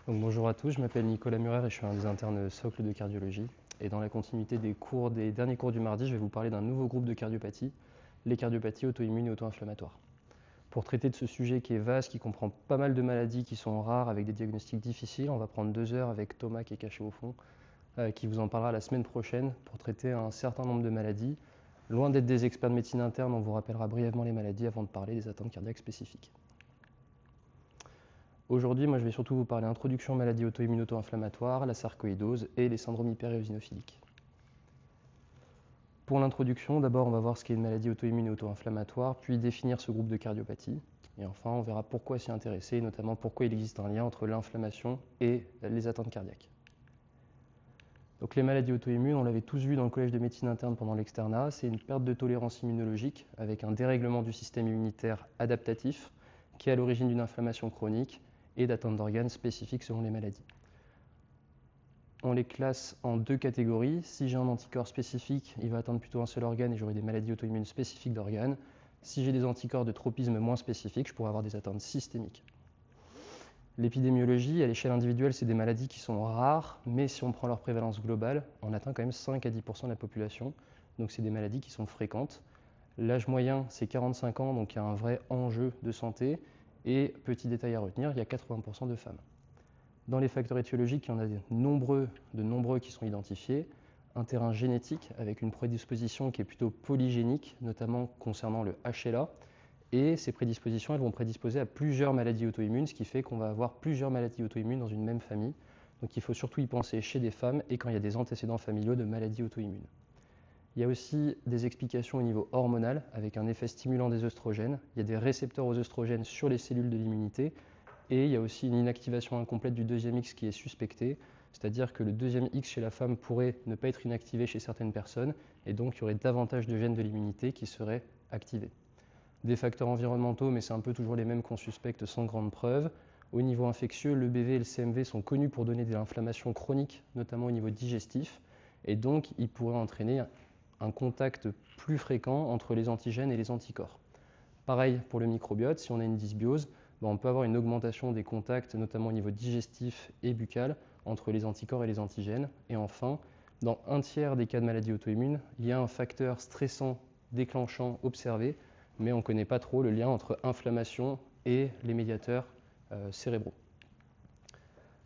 Donc, bonjour à tous, je m'appelle Nicolas Murer et je suis un des internes socle de cardiologie. Et dans la continuité des derniers cours du mardi, je vais vous parler d'un nouveau groupe de cardiopathies, les cardiopathies auto-immunes et auto-inflammatoires. Pour traiter de ce sujet qui est vaste, qui comprend pas mal de maladies qui sont rares avec des diagnostics difficiles, on va prendre 2 heures avec Thomas qui est caché au fond, qui vous en parlera la semaine prochaine pour traiter un certain nombre de maladies. Loin d'être des experts de médecine interne, on vous rappellera brièvement les maladies avant de parler des atteintes cardiaques spécifiques. Aujourd'hui, moi, je vais surtout vous parler introduction aux maladies auto-immunes auto-inflammatoires, la sarcoïdose et les syndromes hyperéosinophiliques. Pour l'introduction, d'abord, on va voir ce qu'est une maladie auto-immune et auto-inflammatoire, puis définir ce groupe de cardiopathie. Et enfin, on verra pourquoi s'y intéresser, et notamment pourquoi il existe un lien entre l'inflammation et les atteintes cardiaques. Donc les maladies auto-immunes, on l'avait tous vu dans le collège de médecine interne pendant l'externat, c'est une perte de tolérance immunologique avec un dérèglement du système immunitaire adaptatif qui est à l'origine d'une inflammation chronique et d'atteintes d'organes spécifiques selon les maladies. On les classe en 2 catégories. Si j'ai un anticorps spécifique, il va atteindre plutôt un seul organe et j'aurai des maladies auto-immunes spécifiques d'organes. Si j'ai des anticorps de tropisme moins spécifiques, je pourrais avoir des atteintes systémiques. L'épidémiologie, à l'échelle individuelle, c'est des maladies qui sont rares, mais si on prend leur prévalence globale, on atteint quand même 5 à 10% de la population. Donc c'est des maladies qui sont fréquentes. L'âge moyen, c'est 45 ans, donc il y a un vrai enjeu de santé. Et petit détail à retenir, il y a 80% de femmes. Dans les facteurs étiologiques, il y en a de nombreux qui sont identifiés. Un terrain génétique avec une prédisposition qui est plutôt polygénique, notamment concernant le HLA. Et ces prédispositions, elles vont prédisposer à plusieurs maladies auto-immunes, ce qui fait qu'on va avoir plusieurs maladies auto-immunes dans une même famille. Donc il faut surtout y penser chez des femmes et quand il y a des antécédents familiaux de maladies auto-immunes. Il y a aussi des explications au niveau hormonal, avec un effet stimulant des œstrogènes. Il y a des récepteurs aux œstrogènes sur les cellules de l'immunité. Et il y a aussi une inactivation incomplète du deuxième X qui est suspectée, c'est-à-dire que le deuxième X chez la femme pourrait ne pas être inactivé chez certaines personnes, et donc il y aurait davantage de gènes de l'immunité qui seraient activés. Des facteurs environnementaux, mais c'est un peu toujours les mêmes qu'on suspecte sans grande preuve. Au niveau infectieux, le BV et le CMV sont connus pour donner de l'inflammation chronique, notamment au niveau digestif, et donc ils pourraient entraîner un contact plus fréquent entre les antigènes et les anticorps. Pareil pour le microbiote, si on a une dysbiose, on peut avoir une augmentation des contacts, notamment au niveau digestif et buccal, entre les anticorps et les antigènes. Et enfin, dans un tiers des cas de maladies auto-immunes, il y a un facteur stressant déclenchant observé, mais on ne connaît pas trop le lien entre inflammation et les médiateurs cérébraux.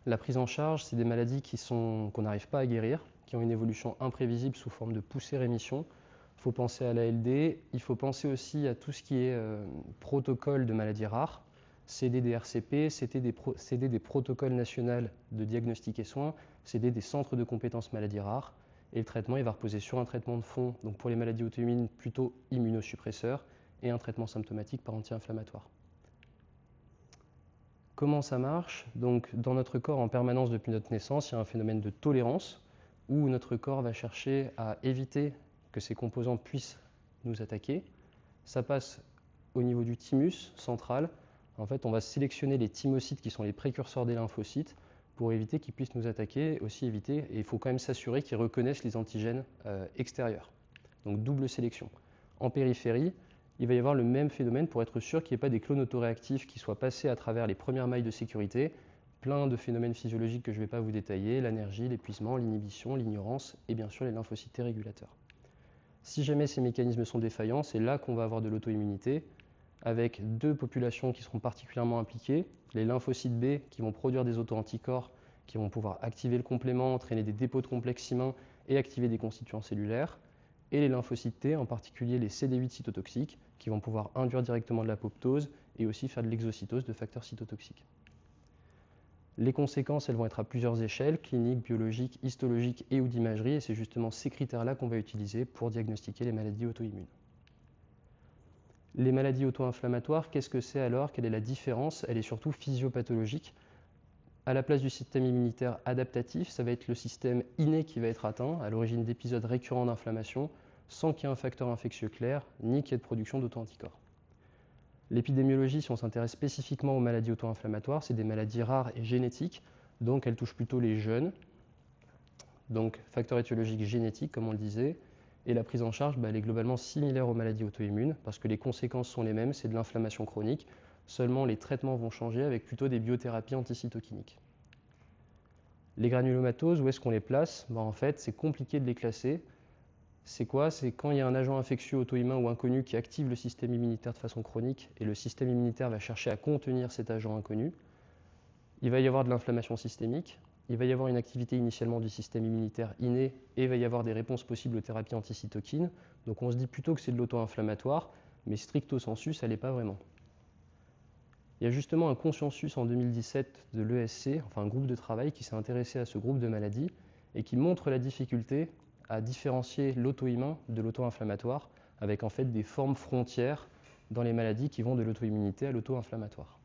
La prise en charge, c'est des maladies qu'on n'arrive pas à guérir, qui ont une évolution imprévisible sous forme de poussée-rémission. Il faut penser à l'ALD, il faut penser aussi à tout ce qui est protocole de maladies rares, CD des RCP, CD des protocoles nationaux de diagnostic et soins, CD des centres de compétences maladies rares. Et le traitement, il va reposer sur un traitement de fond, donc pour les maladies auto-immunes plutôt immunosuppresseur, et un traitement symptomatique par anti-inflammatoire. Comment ça marche? Donc, dans notre corps, en permanence depuis notre naissance, il y a un phénomène de tolérance où notre corps va chercher à éviter que ces composants puissent nous attaquer. Ça passe au niveau du thymus central. En fait, on va sélectionner les thymocytes qui sont les précurseurs des lymphocytes pour éviter qu'ils puissent nous attaquer, et il faut quand même s'assurer qu'ils reconnaissent les antigènes extérieurs. Donc double sélection. En périphérie, il va y avoir le même phénomène pour être sûr qu'il n'y ait pas des clones autoréactifs qui soient passés à travers les premières mailles de sécurité, plein de phénomènes physiologiques que je ne vais pas vous détailler, l'anergie, l'épuisement, l'inhibition, l'ignorance et bien sûr les lymphocytes T régulateurs. Si jamais ces mécanismes sont défaillants, c'est là qu'on va avoir de l'auto-immunité, avec 2 populations qui seront particulièrement impliquées, les lymphocytes B qui vont produire des auto-anticorps, qui vont pouvoir activer le complément, entraîner des dépôts de complexes humains et activer des constituants cellulaires, et les lymphocytes T, en particulier les CD8 cytotoxiques, qui vont pouvoir induire directement de l'apoptose et aussi faire de l'exocytose de facteurs cytotoxiques. Les conséquences, elles vont être à plusieurs échelles, cliniques, biologiques, histologiques et ou d'imagerie, et c'est justement ces critères-là qu'on va utiliser pour diagnostiquer les maladies auto-immunes. Les maladies auto-inflammatoires, qu'est-ce que c'est alors? Quelle est la différence? Elle est surtout physiopathologique. À la place du système immunitaire adaptatif, ça va être le système inné qui va être atteint, à l'origine d'épisodes récurrents d'inflammation, sans qu'il y ait un facteur infectieux clair, ni qu'il y ait de production d'auto-anticorps. L'épidémiologie, si on s'intéresse spécifiquement aux maladies auto-inflammatoires, c'est des maladies rares et génétiques, donc elles touchent plutôt les jeunes. Donc facteur étiologique génétique, comme on le disait, et la prise en charge, elle est globalement similaire aux maladies auto-immunes, parce que les conséquences sont les mêmes, c'est de l'inflammation chronique, seulement les traitements vont changer avec plutôt des biothérapies anticytokiniques. Les granulomatoses, où est-ce qu'on les place? En fait, c'est compliqué de les classer. C'est quoi? C'est quand il y a un agent infectieux auto-immun ou inconnu qui active le système immunitaire de façon chronique et le système immunitaire va chercher à contenir cet agent inconnu. Il va y avoir de l'inflammation systémique, il va y avoir une activité initialement du système immunitaire inné et il va y avoir des réponses possibles aux thérapies anticytokines. Donc on se dit plutôt que c'est de l'auto-inflammatoire, mais stricto sensu, ça ne l'est pas vraiment. Il y a justement un consensus en 2017 de l'ESC, enfin un groupe de travail qui s'est intéressé à ce groupe de maladies et qui montre la difficulté à différencier l'auto-immun de l'auto-inflammatoire avec en fait des formes frontières dans les maladies qui vont de l'auto-immunité à l'auto-inflammatoire.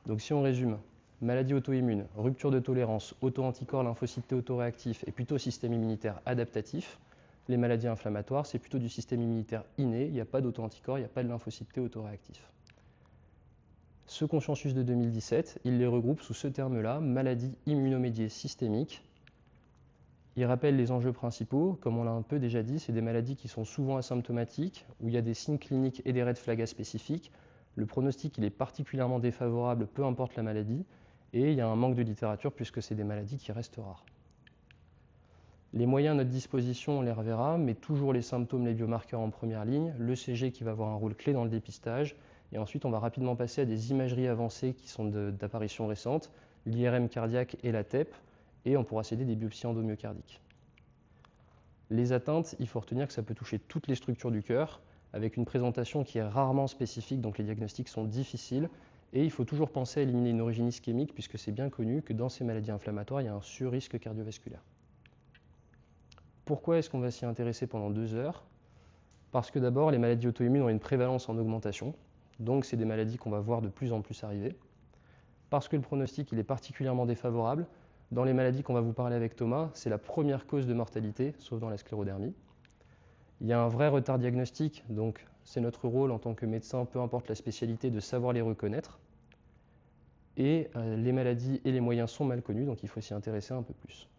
Donc si on résume, maladie auto-immune, rupture de tolérance, auto-anticorps, lymphocytes T autoréactifs et plutôt système immunitaire adaptatif. Les maladies inflammatoires, c'est plutôt du système immunitaire inné, il n'y a pas d'auto-anticorps, il n'y a pas de lymphocytes T autoréactifs. Ce consensus de 2017, il les regroupe sous ce terme-là, maladie immunomédiée systémique. Il rappelle les enjeux principaux, comme on l'a un peu déjà dit, c'est des maladies qui sont souvent asymptomatiques, où il y a des signes cliniques et des red flags spécifiques. Le pronostic il est particulièrement défavorable, peu importe la maladie, et il y a un manque de littérature puisque c'est des maladies qui restent rares. Les moyens à notre disposition, on les reverra, mais toujours les symptômes, les biomarqueurs en première ligne, l'ECG qui va avoir un rôle clé dans le dépistage, et ensuite on va rapidement passer à des imageries avancées qui sont d'apparition récente, l'IRM cardiaque et la TEP, et on pourra céder des biopsies endomyocardiques. Les atteintes, il faut retenir que ça peut toucher toutes les structures du cœur, avec une présentation qui est rarement spécifique, donc les diagnostics sont difficiles, et il faut toujours penser à éliminer une origine ischémique, puisque c'est bien connu que dans ces maladies inflammatoires, il y a un surrisque cardiovasculaire. Pourquoi est-ce qu'on va s'y intéresser pendant 2 heures? Parce que d'abord, les maladies auto-immunes ont une prévalence en augmentation, donc c'est des maladies qu'on va voir de plus en plus arriver. Parce que le pronostic il est particulièrement défavorable. Dans les maladies qu'on va vous parler avec Thomas, c'est la première cause de mortalité, sauf dans la sclérodermie. Il y a un vrai retard diagnostique, donc c'est notre rôle en tant que médecin, peu importe la spécialité, de savoir les reconnaître. Et les maladies et les moyens sont mal connus, donc il faut s'y intéresser un peu plus.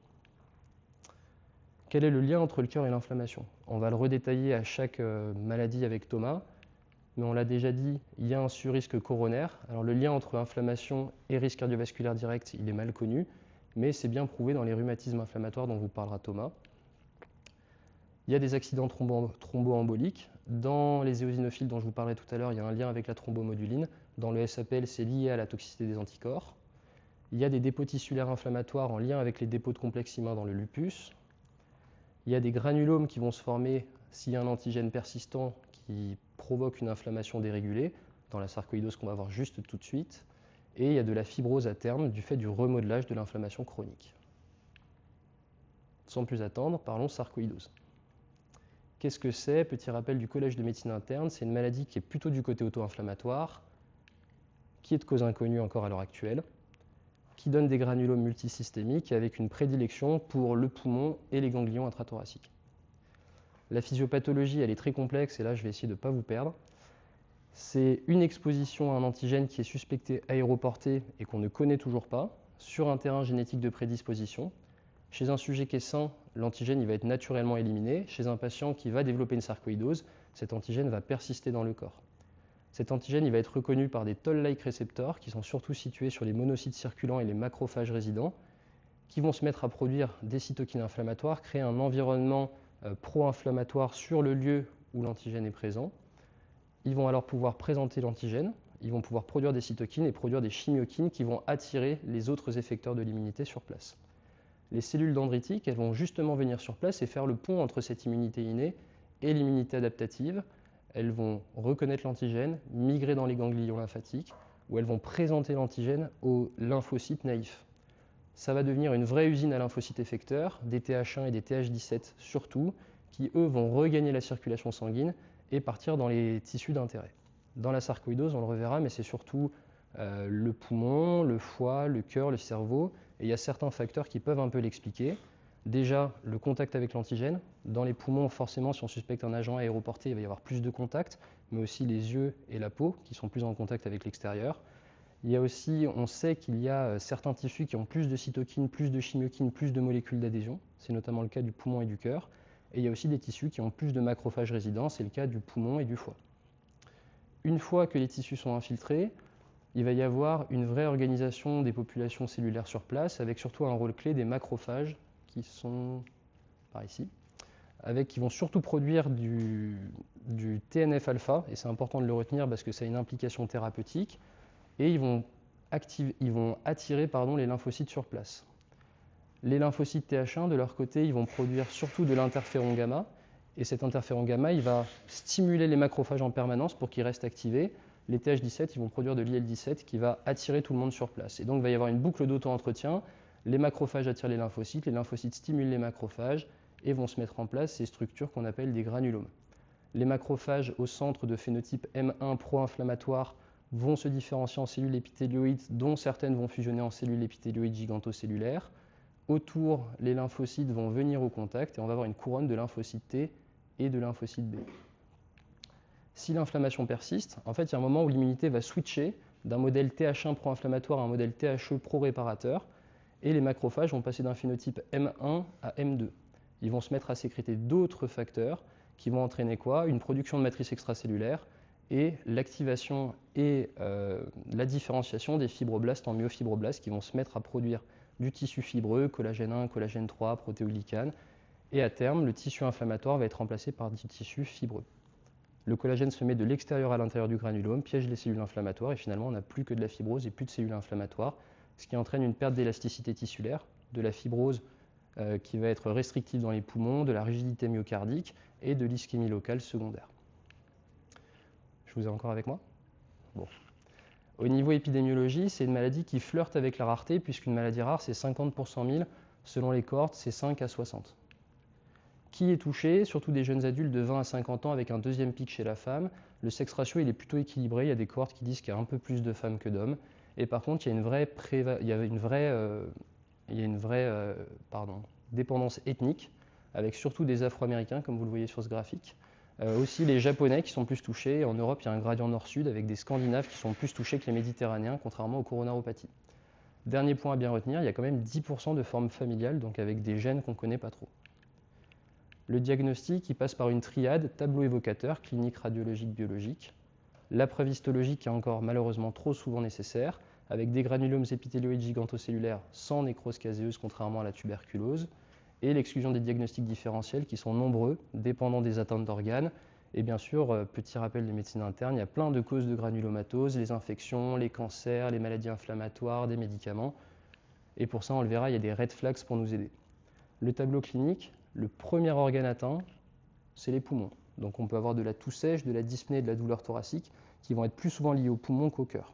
Quel est le lien entre le cœur et l'inflammation? On va le redétailler à chaque maladie avec Thomas, mais on l'a déjà dit, il y a un surrisque coronaire. Alors le lien entre inflammation et risque cardiovasculaire direct, il est mal connu, mais c'est bien prouvé dans les rhumatismes inflammatoires dont vous parlera Thomas. Il y a des accidents thromboemboliques. Dans les éosinophiles dont je vous parlais tout à l'heure, il y a un lien avec la thrombomoduline. Dans le SAPL, c'est lié à la toxicité des anticorps. Il y a des dépôts tissulaires inflammatoires en lien avec les dépôts de complexes immuns dans le lupus. Il y a des granulomes qui vont se former s'il y a un antigène persistant qui provoque une inflammation dérégulée, dans la sarcoïdose qu'on va voir juste tout de suite. Et il y a de la fibrose à terme du fait du remodelage de l'inflammation chronique. Sans plus attendre, parlons sarcoïdose. Qu'est-ce que c'est? Petit rappel du Collège de médecine interne, c'est une maladie qui est plutôt du côté auto-inflammatoire, qui est de cause inconnue encore à l'heure actuelle, qui donne des granulomes multisystémiques avec une prédilection pour le poumon et les ganglions intrathoraciques. La physiopathologie, elle est très complexe et là, je vais essayer de ne pas vous perdre. C'est une exposition à un antigène qui est suspecté aéroporté et qu'on ne connaît toujours pas, sur un terrain génétique de prédisposition. Chez un sujet qui est sain, l'antigène il va être naturellement éliminé. Chez un patient qui va développer une sarcoïdose, cet antigène va persister dans le corps. Cet antigène il va être reconnu par des toll-like récepteurs qui sont surtout situés sur les monocytes circulants et les macrophages résidents, qui vont se mettre à produire des cytokines inflammatoires, créer un environnement pro-inflammatoire sur le lieu où l'antigène est présent. Ils vont alors pouvoir présenter l'antigène, ils vont pouvoir produire des cytokines et produire des chimiokines qui vont attirer les autres effecteurs de l'immunité sur place. Les cellules dendritiques, elles vont justement venir sur place et faire le pont entre cette immunité innée et l'immunité adaptative. Elles vont reconnaître l'antigène, migrer dans les ganglions lymphatiques, où elles vont présenter l'antigène aux lymphocytes naïfs. Ça va devenir une vraie usine à lymphocytes effecteurs, des TH1 et des TH17 surtout, qui eux vont regagner la circulation sanguine et partir dans les tissus d'intérêt. Dans la sarcoïdose, on le reverra, mais c'est surtout le poumon, le foie, le cœur, le cerveau, et il y a certains facteurs qui peuvent un peu l'expliquer. Déjà, le contact avec l'antigène. Dans les poumons, forcément, si on suspecte un agent aéroporté, il va y avoir plus de contact, mais aussi les yeux et la peau qui sont plus en contact avec l'extérieur. Il y a aussi, on sait qu'il y a certains tissus qui ont plus de cytokines, plus de chimiokines, plus de molécules d'adhésion. C'est notamment le cas du poumon et du cœur. Et il y a aussi des tissus qui ont plus de macrophages résidents, c'est le cas du poumon et du foie. Une fois que les tissus sont infiltrés, il va y avoir une vraie organisation des populations cellulaires sur place, avec surtout un rôle clé des macrophages, qui sont par ici, qui vont surtout produire du TNF-alpha, et c'est important de le retenir parce que ça a une implication thérapeutique, et ils vont attirer les lymphocytes sur place. Les lymphocytes Th1, de leur côté, ils vont produire surtout de l'interféron gamma, et cet interféron gamma, il va stimuler les macrophages en permanence pour qu'ils restent activés. Les Th17, ils vont produire de l'IL-17 qui va attirer tout le monde sur place. Et donc, il va y avoir une boucle d'auto-entretien. Les macrophages attirent les lymphocytes stimulent les macrophages et vont se mettre en place ces structures qu'on appelle des granulomes. Les macrophages au centre de phénotype M1 pro-inflammatoire vont se différencier en cellules épithélioïdes, dont certaines vont fusionner en cellules épithélioïdes gigantocellulaires. Autour, les lymphocytes vont venir au contact et on va avoir une couronne de lymphocytes T et de lymphocytes B. Si l'inflammation persiste, en fait, il y a un moment où l'immunité va switcher d'un modèle Th1 pro-inflammatoire à un modèle The pro-réparateur et les macrophages vont passer d'un phénotype M1 à M2. Ils vont se mettre à sécréter d'autres facteurs qui vont entraîner quoi? Une production de matrices extracellulaires et l'activation et la différenciation des fibroblastes en myofibroblastes qui vont se mettre à produire du tissu fibreux, collagène 1, collagène 3, protéoglycane, et à terme, le tissu inflammatoire va être remplacé par du tissu fibreux. Le collagène se met de l'extérieur à l'intérieur du granulome, piège les cellules inflammatoires, et finalement, on n'a plus que de la fibrose et plus de cellules inflammatoires, ce qui entraîne une perte d'élasticité tissulaire, de la fibrose qui va être restrictive dans les poumons, de la rigidité myocardique et de l'ischémie locale secondaire. Je vous ai encore avec moi? Bon. Au niveau épidémiologie, c'est une maladie qui flirte avec la rareté, puisqu'une maladie rare, c'est 50 pour 100 000. Selon les cohortes, c'est 5 à 60. Qui est touché? Surtout des jeunes adultes de 20 à 50 ans avec un deuxième pic chez la femme. Le sexe ratio, il est plutôt équilibré. Il y a des cohortes qui disent qu'il y a un peu plus de femmes que d'hommes. Et par contre, il y a une vraie dépendance ethnique, avec surtout des Afro-Américains, comme vous le voyez sur ce graphique. Aussi les Japonais qui sont plus touchés. En Europe, il y a un gradient nord-sud avec des Scandinaves qui sont plus touchés que les Méditerranéens, contrairement aux coronaropathies. Dernier point à bien retenir, il y a quand même 10% de formes familiales, donc avec des gènes qu'on ne connaît pas trop. Le diagnostic, il passe par une triade, tableau évocateur, clinique, radiologique, biologique. La preuve histologique qui est encore malheureusement trop souvent nécessaire, avec des granulomes épithélioïdes gigantocellulaires sans nécrose caséeuse, contrairement à la tuberculose, et l'exclusion des diagnostics différentiels qui sont nombreux, dépendant des atteintes d'organes. Et bien sûr, petit rappel de médecine interne, il y a plein de causes de granulomatose, les infections, les cancers, les maladies inflammatoires, des médicaments. Et pour ça, on le verra, il y a des red flags pour nous aider. Le tableau clinique, le premier organe atteint, c'est les poumons. Donc on peut avoir de la toux sèche, de la dyspnée, de la douleur thoracique, qui vont être plus souvent liées aux poumons qu'au cœur.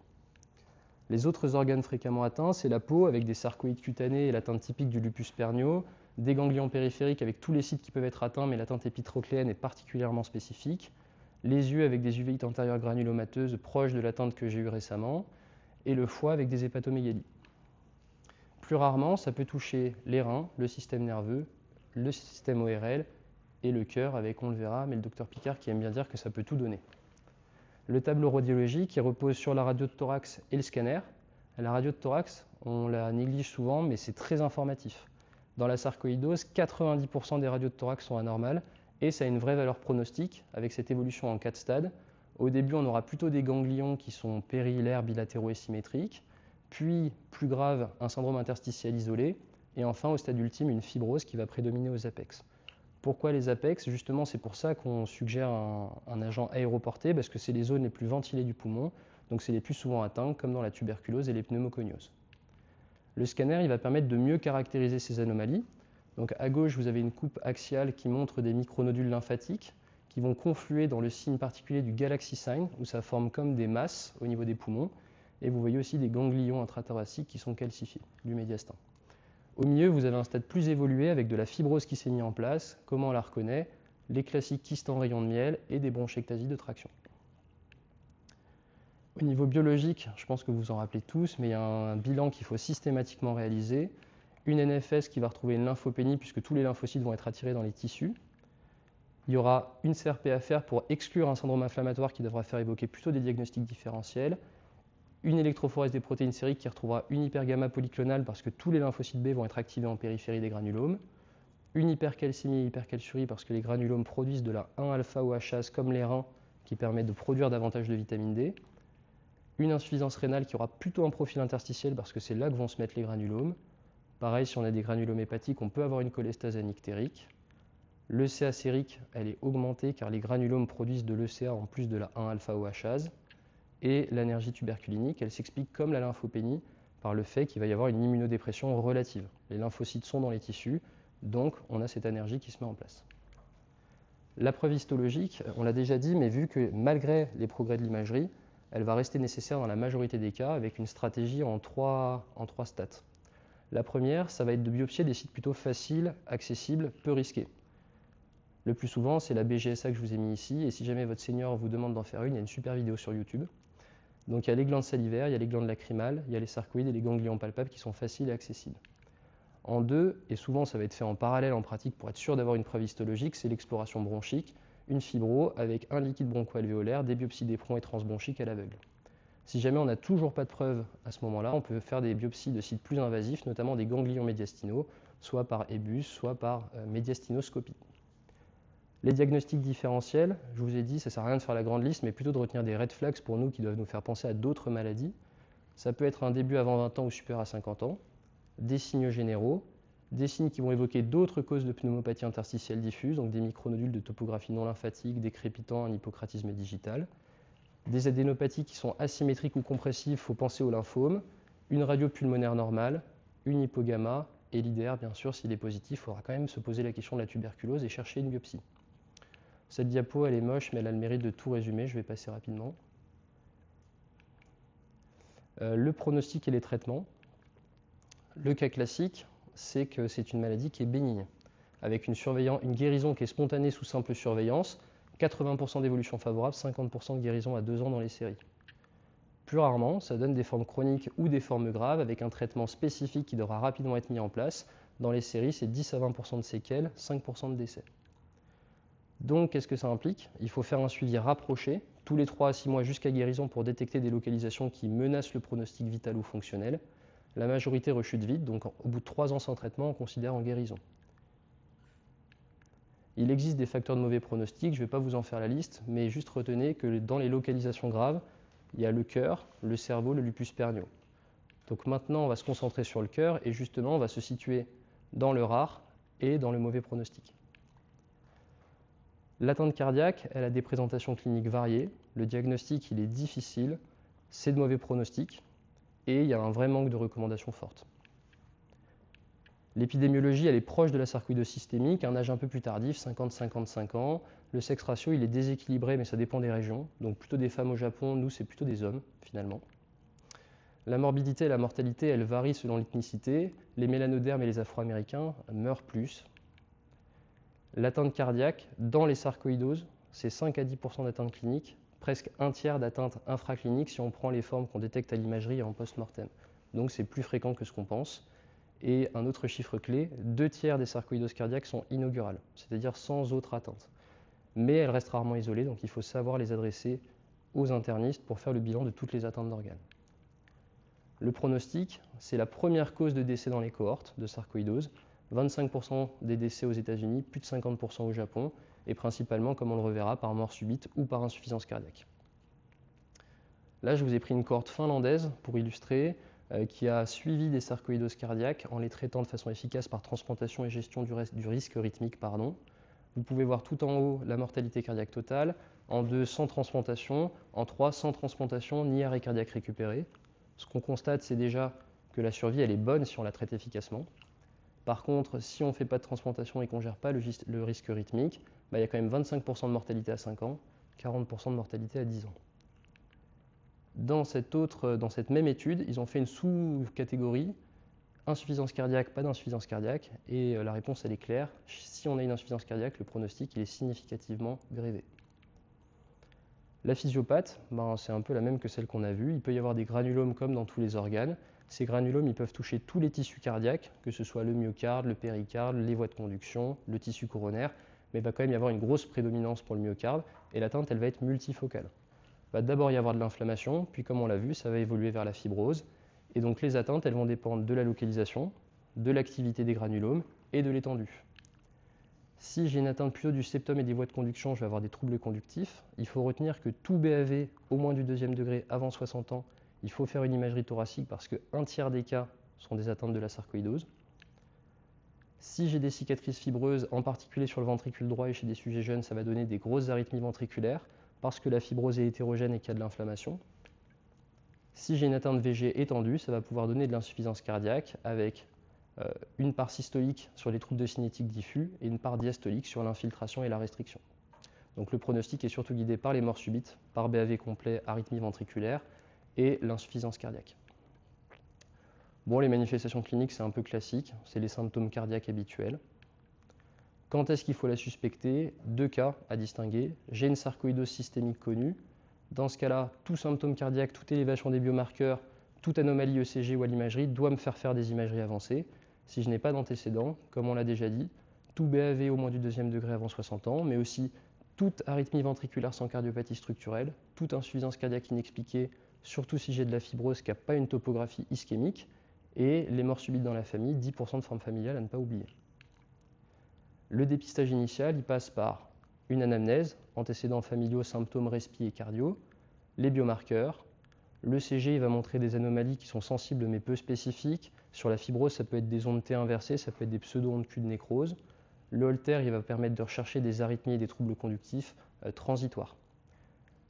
Les autres organes fréquemment atteints, c'est la peau, avec des sarcoïdes cutanés et l'atteinte typique du lupus pernio, des ganglions périphériques avec tous les sites qui peuvent être atteints, mais l'atteinte épitrochléenne est particulièrement spécifique, les yeux avec des uvéites antérieures granulomateuses proches de l'atteinte que j'ai eue récemment, et le foie avec des hépatomégalie. Plus rarement, ça peut toucher les reins, le système nerveux, le système ORL et le cœur avec, on le verra, mais le docteur Picard qui aime bien dire que ça peut tout donner. Le tableau radiologique qui repose sur la radio de thorax et le scanner. La radio de thorax, on la néglige souvent, mais c'est très informatif. Dans la sarcoïdose, 90% des radios de thorax sont anormales et ça a une vraie valeur pronostique avec cette évolution en 4 stades. Au début, on aura plutôt des ganglions qui sont périhilaires, bilatéraux et symétriques, puis, plus grave, un syndrome interstitiel isolé, et enfin, au stade ultime, une fibrose qui va prédominer aux apex. Pourquoi les apex? Justement, c'est pour ça qu'on suggère un agent aéroporté, parce que c'est les zones les plus ventilées du poumon, donc c'est les plus souvent atteintes, comme dans la tuberculose et les pneumoconioses. Le scanner, il va permettre de mieux caractériser ces anomalies. Donc à gauche, vous avez une coupe axiale qui montre des micronodules lymphatiques qui vont confluer dans le signe particulier du galaxy sign, où ça forme comme des masses au niveau des poumons. Et vous voyez aussi des ganglions intrathoraciques qui sont calcifiés, du médiastin. Au milieu, vous avez un stade plus évolué avec de la fibrose qui s'est mise en place. Comment on la reconnaît? Les classiques kystes en rayon de miel et des bronchectasies de traction. Au niveau biologique, je pense que vous vous en rappelez tous, mais il y a un bilan qu'il faut systématiquement réaliser. Une NFS qui va retrouver une lymphopénie puisque tous les lymphocytes vont être attirés dans les tissus. Il y aura une CRP à faire pour exclure un syndrome inflammatoire qui devra faire évoquer plutôt des diagnostics différentiels. Une électrophorèse des protéines sériques qui retrouvera une hypergamma polyclonale parce que tous les lymphocytes B vont être activés en périphérie des granulomes. Une hypercalcémie et hypercalciurie parce que les granulomes produisent de la 1-alpha OHase comme les reins qui permettent de produire davantage de vitamine D. Une insuffisance rénale qui aura plutôt un profil interstitiel parce que c'est là que vont se mettre les granulomes. Pareil, si on a des granulomes hépatiques, on peut avoir une cholestase anictérique. L'ECA sérique, elle est augmentée car les granulomes produisent de l'ECA en plus de la 1-alpha-OHase. Et l'anergie tuberculinique, elle s'explique comme la lymphopénie par le fait qu'il va y avoir une immunodépression relative. Les lymphocytes sont dans les tissus, donc on a cette énergie qui se met en place. La preuve histologique, on l'a déjà dit, mais vu que malgré les progrès de l'imagerie, elle va rester nécessaire dans la majorité des cas avec une stratégie en trois stades. La première, ça va être de biopsier des sites plutôt faciles, accessibles, peu risqués. Le plus souvent, c'est la BGSA que je vous ai mis ici, et si jamais votre senior vous demande d'en faire une, il y a une super vidéo sur YouTube. Donc il y a les glandes salivaires, il y a les glandes lacrymales, il y a les sarcoïdes et les ganglions palpables qui sont faciles et accessibles. En deux, et souvent ça va être fait en parallèle en pratique pour être sûr d'avoir une preuve histologique, c'est l'exploration bronchique, une fibro avec un liquide broncho-alvéolaire, des biopsies d'éperon et transbronchiques à l'aveugle. Si jamais on n'a toujours pas de preuve à ce moment-là, on peut faire des biopsies de sites plus invasifs, notamment des ganglions médiastinaux, soit par ébus, soit par médiastinoscopie. Les diagnostics différentiels, je vous ai dit, ça ne sert à rien de faire la grande liste, mais plutôt de retenir des red flags pour nous qui doivent nous faire penser à d'autres maladies. Ça peut être un début avant 20 ans ou supérieur à 50 ans, des signaux généraux, des signes qui vont évoquer d'autres causes de pneumopathie interstitielle diffuse, donc des micronodules de topographie non lymphatique, des crépitants, un hypocratisme digital, des adénopathies qui sont asymétriques ou compressives, il faut penser au lymphome, une radio pulmonaire normale, une hypogamma, et l'IDR, bien sûr, s'il est positif, il faudra quand même se poser la question de la tuberculose et chercher une biopsie. Cette diapo, elle est moche, mais elle a le mérite de tout résumer. Je vais passer rapidement. Le pronostic et les traitements. Le cas classique, c'est que c'est une maladie qui est bénigne, avec une guérison qui est spontanée sous simple surveillance, 80% d'évolution favorable, 50% de guérison à 2 ans dans les séries. Plus rarement, ça donne des formes chroniques ou des formes graves, avec un traitement spécifique qui devra rapidement être mis en place. Dans les séries, c'est 10 à 20% de séquelles, 5% de décès. Donc, qu'est-ce que ça implique? Il faut faire un suivi rapproché, tous les 3 à 6 mois jusqu'à guérison pour détecter des localisations qui menacent le pronostic vital ou fonctionnel. La majorité rechute vite, donc au bout de 3 ans sans traitement, on considère en guérison. Il existe des facteurs de mauvais pronostic, je ne vais pas vous en faire la liste, mais juste retenez que dans les localisations graves, il y a le cœur, le cerveau, le lupus pernio. Donc maintenant, on va se concentrer sur le cœur et justement, on va se situer dans le rare et dans le mauvais pronostic. L'atteinte cardiaque, elle a des présentations cliniques variées. Le diagnostic, il est difficile, c'est de mauvais pronostics et il y a un vrai manque de recommandations fortes. L'épidémiologie, elle est proche de la sarcoïdose systémique, un âge un peu plus tardif, 50-55 ans. Le sexe ratio, il est déséquilibré, mais ça dépend des régions. Donc plutôt des femmes au Japon, nous, c'est plutôt des hommes, finalement. La morbidité et la mortalité, elles varient selon l'ethnicité. Les mélanodermes et les afro-américains meurent plus. L'atteinte cardiaque, dans les sarcoïdoses, c'est 5 à 10% d'atteinte clinique, presque un tiers d'atteinte infraclinique si on prend les formes qu'on détecte à l'imagerie et en post-mortem. Donc c'est plus fréquent que ce qu'on pense. Et un autre chiffre clé, 2 tiers des sarcoïdoses cardiaques sont inaugurales, c'est-à-dire sans autre atteinte. Mais elles restent rarement isolées, donc il faut savoir les adresser aux internistes pour faire le bilan de toutes les atteintes d'organes. Le pronostic, c'est la première cause de décès dans les cohortes de sarcoïdose. 25% des décès aux États-Unis, plus de 50% au Japon, et principalement, comme on le reverra, par mort subite ou par insuffisance cardiaque. Là, je vous ai pris une cohorte finlandaise pour illustrer, qui a suivi des sarcoïdoses cardiaques en les traitant de façon efficace par transplantation et gestion du risque rythmique. Vous pouvez voir tout en haut la mortalité cardiaque totale, en 2 sans transplantation, en 3 sans transplantation ni arrêt cardiaque récupéré. Ce qu'on constate, c'est déjà que la survie elle est bonne si on la traite efficacement. Par contre, si on ne fait pas de transplantation et qu'on ne gère pas le risque rythmique, il y a quand même 25% de mortalité à 5 ans, 40% de mortalité à 10 ans. Dans cette même étude, ils ont fait une sous-catégorie insuffisance cardiaque, pas d'insuffisance cardiaque, et la réponse elle est claire. Si on a une insuffisance cardiaque, le pronostic il est significativement grévé. La physiopathe, c'est un peu la même que celle qu'on a vue. Il peut y avoir des granulomes comme dans tous les organes. Ces granulomes ils peuvent toucher tous les tissus cardiaques, que ce soit le myocarde, le péricarde, les voies de conduction, le tissu coronaire, mais il va quand même y avoir une grosse prédominance pour le myocarde, et l'atteinte elle va être multifocale. Il va d'abord y avoir de l'inflammation, puis comme on l'a vu, ça va évoluer vers la fibrose, et donc les atteintes elles vont dépendre de la localisation, de l'activité des granulomes et de l'étendue. Si j'ai une atteinte plutôt du septum et des voies de conduction, je vais avoir des troubles conductifs. Il faut retenir que tout BAV au moins du deuxième degré avant 60 ans, il faut faire une imagerie thoracique parce qu'un tiers des cas sont des atteintes de la sarcoïdose. Si j'ai des cicatrices fibreuses, en particulier sur le ventricule droit et chez des sujets jeunes, ça va donner des grosses arythmies ventriculaires parce que la fibrose est hétérogène et qu'il y a de l'inflammation. Si j'ai une atteinte VG étendue, ça va pouvoir donner de l'insuffisance cardiaque avec une part systolique sur les troubles de cinétique diffus et une part diastolique sur l'infiltration et la restriction. Donc le pronostic est surtout guidé par les morts subites, par BAV complet, arythmie ventriculaire et l'insuffisance cardiaque. Bon, les manifestations cliniques, c'est un peu classique, c'est les symptômes cardiaques habituels. Quand est-ce qu'il faut la suspecter? Deux cas à distinguer. J'ai une sarcoïdose systémique connue. Dans ce cas-là, tout symptôme cardiaque, toute élévation des biomarqueurs, toute anomalie ECG ou à l'imagerie doit me faire faire des imageries avancées. Si je n'ai pas d'antécédent, comme on l'a déjà dit, tout BAV au moins du deuxième degré avant 60 ans, mais aussi toute arythmie ventriculaire sans cardiopathie structurelle, toute insuffisance cardiaque inexpliquée, surtout si j'ai de la fibrose qui n'a pas une topographie ischémique, et les morts subites dans la famille, 10% de forme familiale à ne pas oublier. Le dépistage initial, il passe par une anamnèse, antécédents familiaux, symptômes respi et cardio, les biomarqueurs. Le CG il va montrer des anomalies qui sont sensibles mais peu spécifiques. Sur la fibrose, ça peut être des ondes T inversées, ça peut être des pseudo-ondes Q de nécrose. Le Holter il va permettre de rechercher des arythmies et des troubles conductifs transitoires.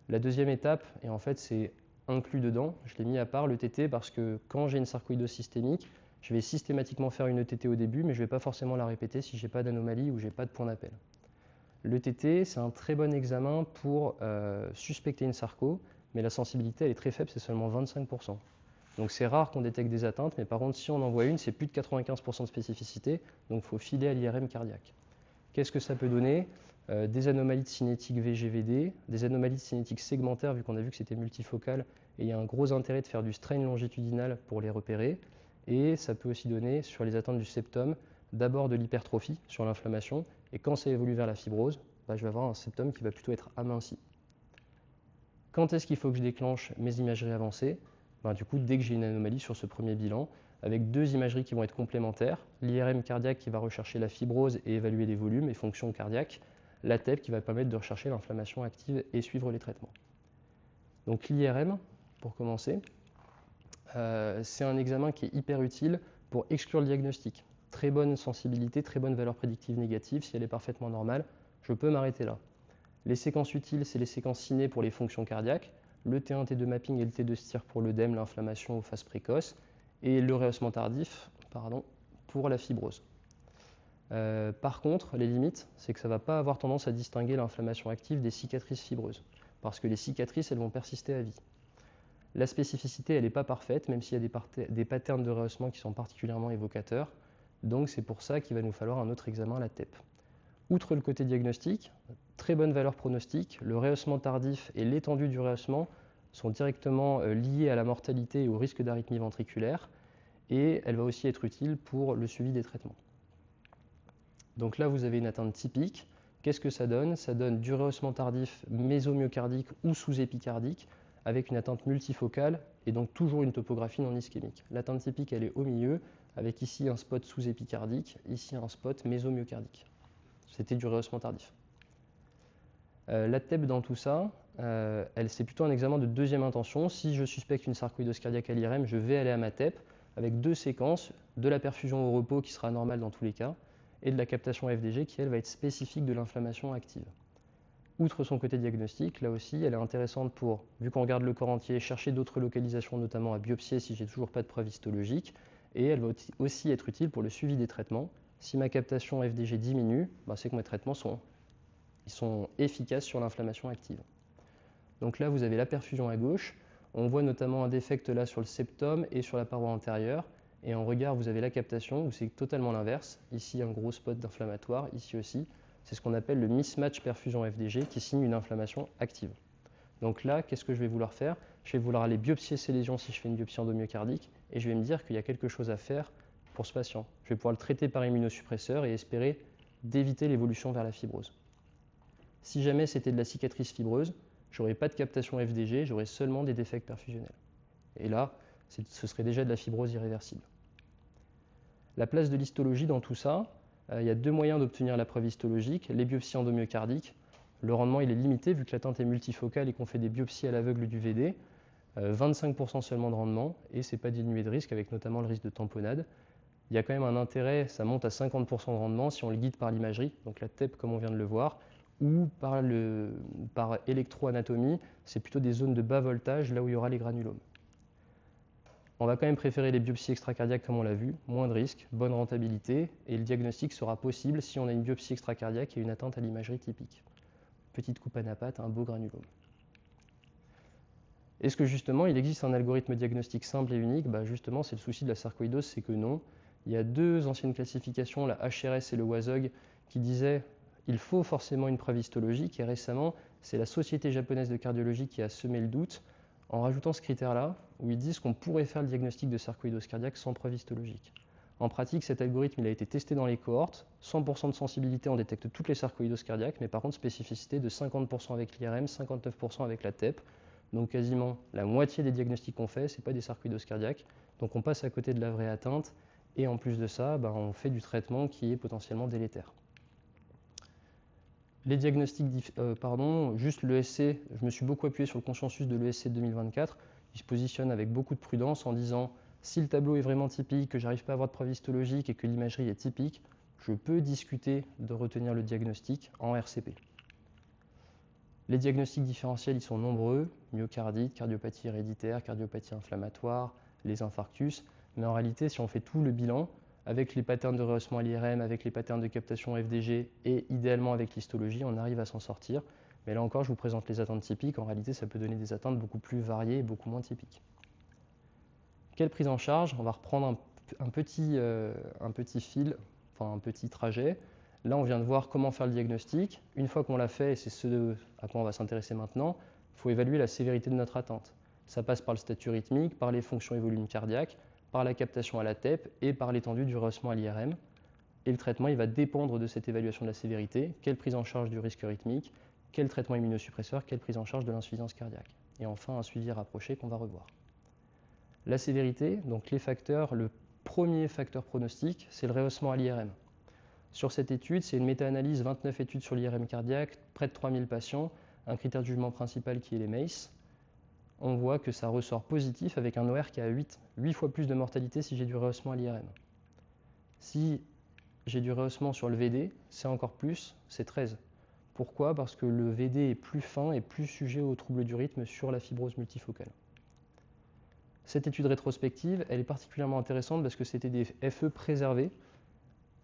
La deuxième étape, et en fait c'est inclus dedans, je l'ai mis à part, le TT, parce que quand j'ai une sarcoïdose systémique, je vais systématiquement faire une ETT au début, mais je ne vais pas forcément la répéter si je n'ai pas d'anomalie ou je n'ai pas de point d'appel. L'ETT, c'est un très bon examen pour suspecter une sarco, mais la sensibilité elle est très faible, c'est seulement 25%. Donc c'est rare qu'on détecte des atteintes, mais par contre si on en voit une, c'est plus de 95% de spécificité, donc il faut filer à l'IRM cardiaque. Qu'est-ce que ça peut donner? Des anomalies de cinétique VGVD, des anomalies de cinétique segmentaire, vu qu'on a vu que c'était multifocal, et il y a un gros intérêt de faire du strain longitudinal pour les repérer. Et ça peut aussi donner, sur les atteintes du septum, d'abord de l'hypertrophie sur l'inflammation, et quand ça évolue vers la fibrose, je vais avoir un septum qui va plutôt être aminci. Quand est-ce qu'il faut que je déclenche mes imageries avancées? Du coup, dès que j'ai une anomalie sur ce premier bilan, avec deux imageries qui vont être complémentaires, l'IRM cardiaque qui va rechercher la fibrose et évaluer les volumes et fonctions cardiaques, la TEP qui va permettre de rechercher l'inflammation active et suivre les traitements. Donc l'IRM, pour commencer, c'est un examen qui est hyper utile pour exclure le diagnostic. Très bonne sensibilité, très bonne valeur prédictive négative, si elle est parfaitement normale, je peux m'arrêter là. Les séquences utiles, c'est les séquences ciné pour les fonctions cardiaques, le T1, T2 mapping et le T2 STIR pour l'œdème, l'inflammation aux phases précoces, et le rehaussement tardif pour la fibrose. Par contre, les limites, c'est que ça ne va pas avoir tendance à distinguer l'inflammation active des cicatrices fibreuses, parce que les cicatrices, elles vont persister à vie. La spécificité, elle n'est pas parfaite, même s'il y a des patterns de rehaussement qui sont particulièrement évocateurs, donc c'est pour ça qu'il va nous falloir un autre examen, la TEP. Outre le côté diagnostique, très bonne valeur pronostique, le rehaussement tardif et l'étendue du rehaussement sont directement liés à la mortalité et au risque d'arythmie ventriculaire, et elle va aussi être utile pour le suivi des traitements. Donc là, vous avez une atteinte typique. Qu'est-ce que ça donne? Ça donne du rehaussement tardif mésomyocardique ou sous-épicardique avec une atteinte multifocale et donc toujours une topographie non ischémique. L'atteinte typique, elle est au milieu avec ici un spot sous-épicardique, ici un spot mésomyocardique. C'était du rehaussement tardif. La TEP dans tout ça, c'est plutôt un examen de deuxième intention. Si je suspecte une sarcoïdose cardiaque à l'IRM, je vais aller à ma TEP avec deux séquences, de la perfusion au repos qui sera normale dans tous les cas, et de la captation FDG qui, elle, va être spécifique de l'inflammation active. Outre son côté diagnostique, là aussi, elle est intéressante pour, vu qu'on regarde le corps entier, chercher d'autres localisations, notamment à biopsier si j'ai toujours pas de preuve histologique, et elle va aussi être utile pour le suivi des traitements. Si ma captation FDG diminue, c'est que mes traitements sont efficaces sur l'inflammation active. Donc là, vous avez la perfusion à gauche. On voit notamment un défect là sur le septum et sur la paroi antérieure. Et en regard, vous avez la captation où c'est totalement l'inverse. Ici, un gros spot d'inflammatoire, ici aussi. C'est ce qu'on appelle le mismatch perfusion FDG qui signe une inflammation active. Donc là, qu'est-ce que je vais vouloir faire? Je vais vouloir aller biopsier ces lésions si je fais une biopsie endomyocardique et je vais me dire qu'il y a quelque chose à faire pour ce patient. Je vais pouvoir le traiter par immunosuppresseur et espérer d'éviter l'évolution vers la fibrose. Si jamais c'était de la cicatrice fibreuse, je n'aurais pas de captation FDG, j'aurais seulement des défects perfusionnels. Et là, ce serait déjà de la fibrose irréversible. La place de l'histologie dans tout ça, Il y a deux moyens d'obtenir la preuve histologique, les biopsies endomyocardiques. Le rendement il est limité vu que l'atteinte est multifocale et qu'on fait des biopsies à l'aveugle du VD. 25% seulement de rendement et c'est pas dénué de risque avec notamment le risque de tamponnade. Il y a quand même un intérêt, ça monte à 50% de rendement si on le guide par l'imagerie, donc la TEP comme on vient de le voir, ou par électroanatomie, c'est plutôt des zones de bas voltage là où il y aura les granulomes. On va quand même préférer les biopsies extracardiaques comme on l'a vu, moins de risques, bonne rentabilité, et le diagnostic sera possible si on a une biopsie extracardiaque et une atteinte à l'imagerie typique. Petite coupe à napate, un beau granulome. Est-ce que justement il existe un algorithme diagnostique simple et unique? Justement, c'est le souci de la sarcoïdose, c'est que non. Il y a deux anciennes classifications, la HRS et le WASOG, qui disaient il faut forcément une preuve histologique, et récemment, c'est la Société japonaise de cardiologie qui a semé le doute en rajoutant ce critère-là, où ils disent qu'on pourrait faire le diagnostic de sarcoïdose cardiaque sans preuve histologique. En pratique, cet algorithme il a été testé dans les cohortes, 100% de sensibilité, on détecte toutes les sarcoïdoses cardiaques, mais par contre spécificité de 50% avec l'IRM, 59% avec la TEP. Donc quasiment la moitié des diagnostics qu'on fait, ce n'est pas des sarcoïdoses cardiaques. Donc on passe à côté de la vraie atteinte et en plus de ça, on fait du traitement qui est potentiellement délétère. Les diagnostics, juste l'ESC, je me suis beaucoup appuyé sur le consensus de l'ESC 2024. Il se positionne avec beaucoup de prudence en disant si le tableau est vraiment typique, que j'arrive pas à avoir de preuve histologique et que l'imagerie est typique, je peux discuter de retenir le diagnostic en RCP. Les diagnostics différentiels, ils sont nombreux, myocardite, cardiopathie héréditaire, cardiopathie inflammatoire, les infarctus, mais en réalité, si on fait tout le bilan, avec les patterns de rehaussement à l'IRM, avec les patterns de captation FDG et idéalement avec l'histologie, on arrive à s'en sortir. Mais là encore, je vous présente les atteintes typiques, en réalité, ça peut donner des atteintes beaucoup plus variées et beaucoup moins typiques. Quelle prise en charge? On va reprendre un petit fil, enfin un petit trajet. Là, on vient de voir comment faire le diagnostic. Une fois qu'on l'a fait, et c'est ce à quoi on va s'intéresser maintenant, il faut évaluer la sévérité de notre atteinte. Ça passe par le statut rythmique, par les fonctions et volumes cardiaques, par la captation à la TEP et par l'étendue du rehaussement à l'IRM. Et le traitement, il va dépendre de cette évaluation de la sévérité. Quelle prise en charge du risque rythmique, quel traitement immunosuppresseur, quelle prise en charge de l'insuffisance cardiaque. Et enfin, un suivi rapproché qu'on va revoir. La sévérité, donc les facteurs, le premier facteur pronostic, c'est le rehaussement à l'IRM. Sur cette étude, c'est une méta-analyse, 29 études sur l'IRM cardiaque, près de 3000 patients, un critère de jugement principal qui est les MACE. On voit que ça ressort positif avec un OR qui a 8 fois plus de mortalité si j'ai du rehaussement à l'IRM. Si j'ai du rehaussement sur le VD, c'est encore plus, c'est 13. Pourquoi? Parce que le VD est plus fin et plus sujet aux troubles du rythme sur la fibrose multifocale. Cette étude rétrospective, elle est particulièrement intéressante parce que c'était des FE préservés,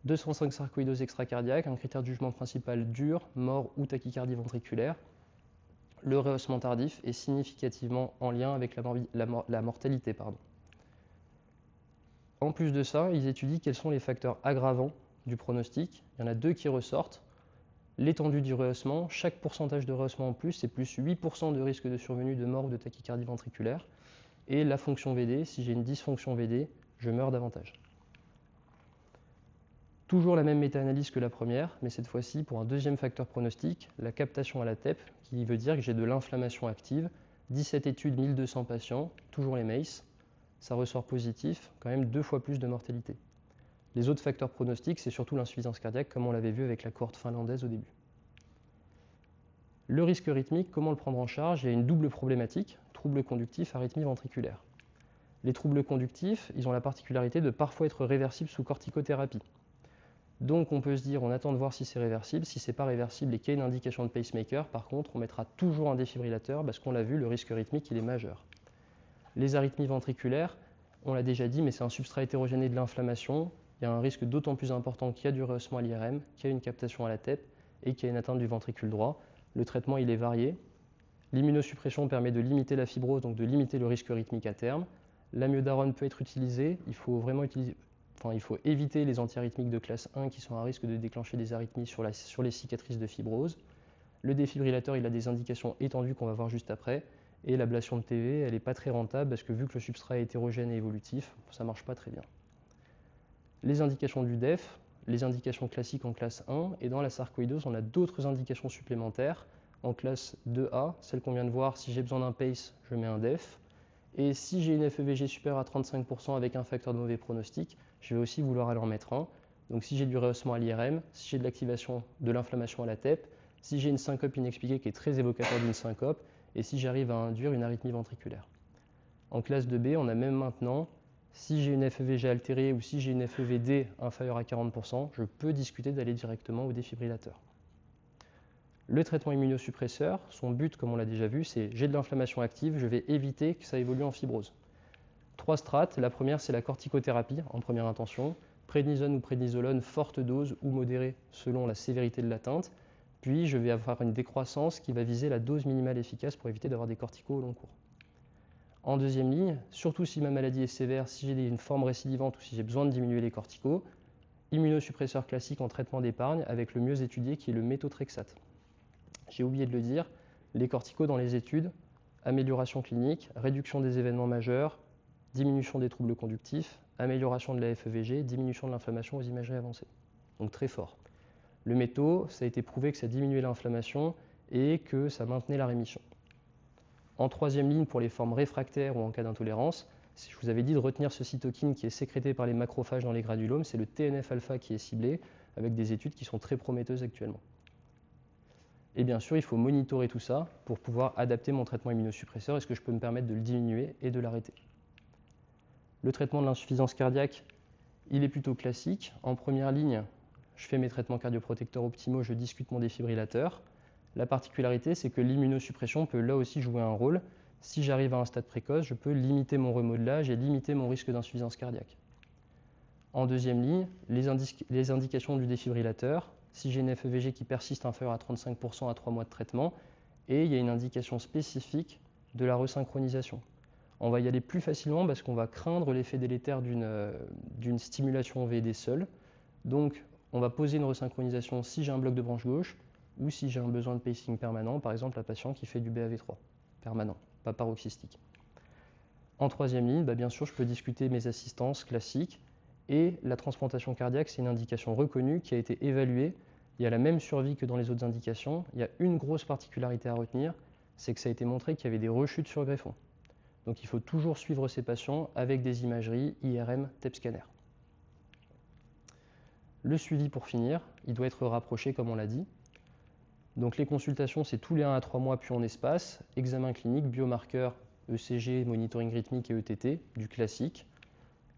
205 sarcoïdoses extracardiaques, un critère de jugement principal dur, mort ou tachycardie ventriculaire. Le rehaussement tardif est significativement en lien avec la mortalité. En plus de ça, ils étudient quels sont les facteurs aggravants du pronostic. Il y en a deux qui ressortent. L'étendue du rehaussement, chaque pourcentage de rehaussement en plus, c'est plus 8% de risque de survenue de mort ou de tachycardie ventriculaire. Et la fonction VD, si j'ai une dysfonction VD, je meurs davantage. Toujours la même méta-analyse que la première, mais cette fois-ci pour un deuxième facteur pronostic, la captation à la TEP, qui veut dire que j'ai de l'inflammation active. 17 études, 1200 patients, toujours les MACE. Ça ressort positif, quand même 2 fois plus de mortalité. Les autres facteurs pronostiques, c'est surtout l'insuffisance cardiaque, comme on l'avait vu avec la cohorte finlandaise au début. Le risque rythmique, comment le prendre en charge? Il y a une double problématique, troubles conductifs, arythmie ventriculaire. Les troubles conductifs, ils ont la particularité de parfois être réversibles sous corticothérapie. Donc on peut se dire, on attend de voir si c'est réversible. Si ce n'est pas réversible et qu'il y a une indication de pacemaker, par contre, on mettra toujours un défibrillateur parce qu'on l'a vu, le risque rythmique, il est majeur. Les arythmies ventriculaires, on l'a déjà dit, mais c'est un substrat hétérogène de l'inflammation. Il y a un risque d'autant plus important qu'il y a du rehaussement à l'IRM, qu'il y a une captation à la TEP et qu'il y a une atteinte du ventricule droit. Le traitement, il est varié. L'immunosuppression permet de limiter la fibrose, donc de limiter le risque rythmique à terme. L'amiodarone peut être utilisé. Il faut éviter les antiarythmiques de classe 1 qui sont à risque de déclencher des arythmies sur les cicatrices de fibrose. Le défibrillateur, il a des indications étendues qu'on va voir juste après. Et l'ablation de TV, elle n'est pas très rentable parce que vu que le substrat est hétérogène et évolutif, ça ne marche pas très bien. Les indications du DEF, les indications classiques en classe 1, et dans la sarcoïdose, on a d'autres indications supplémentaires. En classe 2A, celle qu'on vient de voir, si j'ai besoin d'un PACE, je mets un DEF. Et si j'ai une FEVG supérieure à 35% avec un facteur de mauvais pronostic, je vais aussi vouloir aller en mettre un. Donc si j'ai du rehaussement à l'IRM, si j'ai de l'activation de l'inflammation à la TEP, si j'ai une syncope inexpliquée qui est très évocateur d'une syncope, et si j'arrive à induire une arythmie ventriculaire. En classe 2B, on a même maintenant, si j'ai une FEVG altérée ou si j'ai une FEVD inférieure à 40%, je peux discuter d'aller directement au défibrillateur. Le traitement immunosuppresseur, son but, comme on l'a déjà vu, c'est j'ai de l'inflammation active, je vais éviter que ça évolue en fibrose. 3 strates, la première c'est la corticothérapie en première intention, prédnisone ou prédnisolone, forte dose ou modérée selon la sévérité de l'atteinte, puis je vais avoir une décroissance qui va viser la dose minimale efficace pour éviter d'avoir des corticos au long cours. En deuxième ligne, surtout si ma maladie est sévère, si j'ai une forme récidivante ou si j'ai besoin de diminuer les corticos, immunosuppresseur classique en traitement d'épargne avec le mieux étudié qui est le méthotrexate. J'ai oublié de le dire, les corticos dans les études, amélioration clinique, réduction des événements majeurs, diminution des troubles conductifs, amélioration de la FEVG, diminution de l'inflammation aux imageries avancées. Donc très fort. Le métaux, ça a été prouvé que ça diminuait l'inflammation et que ça maintenait la rémission. En troisième ligne, pour les formes réfractaires ou en cas d'intolérance, je vous avais dit de retenir ce cytokine qui est sécrété par les macrophages dans les granulomes, c'est le TNF-alpha qui est ciblé, avec des études qui sont très prometteuses actuellement. Et bien sûr, il faut monitorer tout ça pour pouvoir adapter mon traitement immunosuppresseur. Est-ce que je peux me permettre de le diminuer et de l'arrêter? Le traitement de l'insuffisance cardiaque, il est plutôt classique. En première ligne, je fais mes traitements cardioprotecteurs optimaux, je discute mon défibrillateur. La particularité, c'est que l'immunosuppression peut là aussi jouer un rôle. Si j'arrive à un stade précoce, je peux limiter mon remodelage et limiter mon risque d'insuffisance cardiaque. En deuxième ligne, les indications du défibrillateur. Si j'ai une FEVG qui persiste inférieure à 35% à 3 mois de traitement, et il y a une indication spécifique de la resynchronisation. On va y aller plus facilement parce qu'on va craindre l'effet délétère d'une stimulation VD seule. Donc, on va poser une resynchronisation si j'ai un bloc de branche gauche ou si j'ai un besoin de pacing permanent, par exemple un patient qui fait du BAV3 permanent, pas paroxystique. En troisième ligne, bien sûr, je peux discuter mes assistances classiques. Et la transplantation cardiaque, c'est une indication reconnue qui a été évaluée. Il y a la même survie que dans les autres indications. Il y a une grosse particularité à retenir, c'est que ça a été montré qu'il y avait des rechutes sur greffon. Donc il faut toujours suivre ces patients avec des imageries IRM, TEP scanner. Le suivi pour finir, il doit être rapproché comme on l'a dit. Donc les consultations, c'est tous les 1 à 3 mois puis en espace. Examen clinique, biomarqueurs, ECG, monitoring rythmique et ETT, du classique.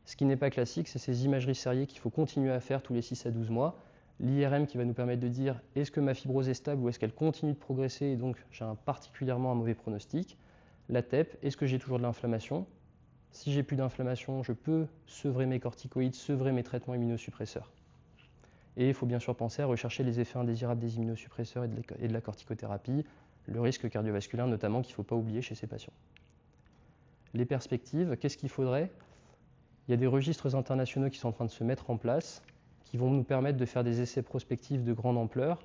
Ce qui n'est pas classique, c'est ces imageries sériées qu'il faut continuer à faire tous les 6 à 12 mois. L'IRM qui va nous permettre de dire est-ce que ma fibrose est stable ou est-ce qu'elle continue de progresser et donc j'ai particulièrement un mauvais pronostic. La TEP, est-ce que j'ai toujours de l'inflammation? Si j'ai plus d'inflammation, je peux sevrer mes corticoïdes, sevrer mes traitements immunosuppresseurs. Et il faut bien sûr penser à rechercher les effets indésirables des immunosuppresseurs et de la corticothérapie, le risque cardiovasculaire notamment qu'il ne faut pas oublier chez ces patients. Les perspectives, qu'est-ce qu'il faudrait? Il y a des registres internationaux qui sont en train de se mettre en place, qui vont nous permettre de faire des essais prospectifs de grande ampleur,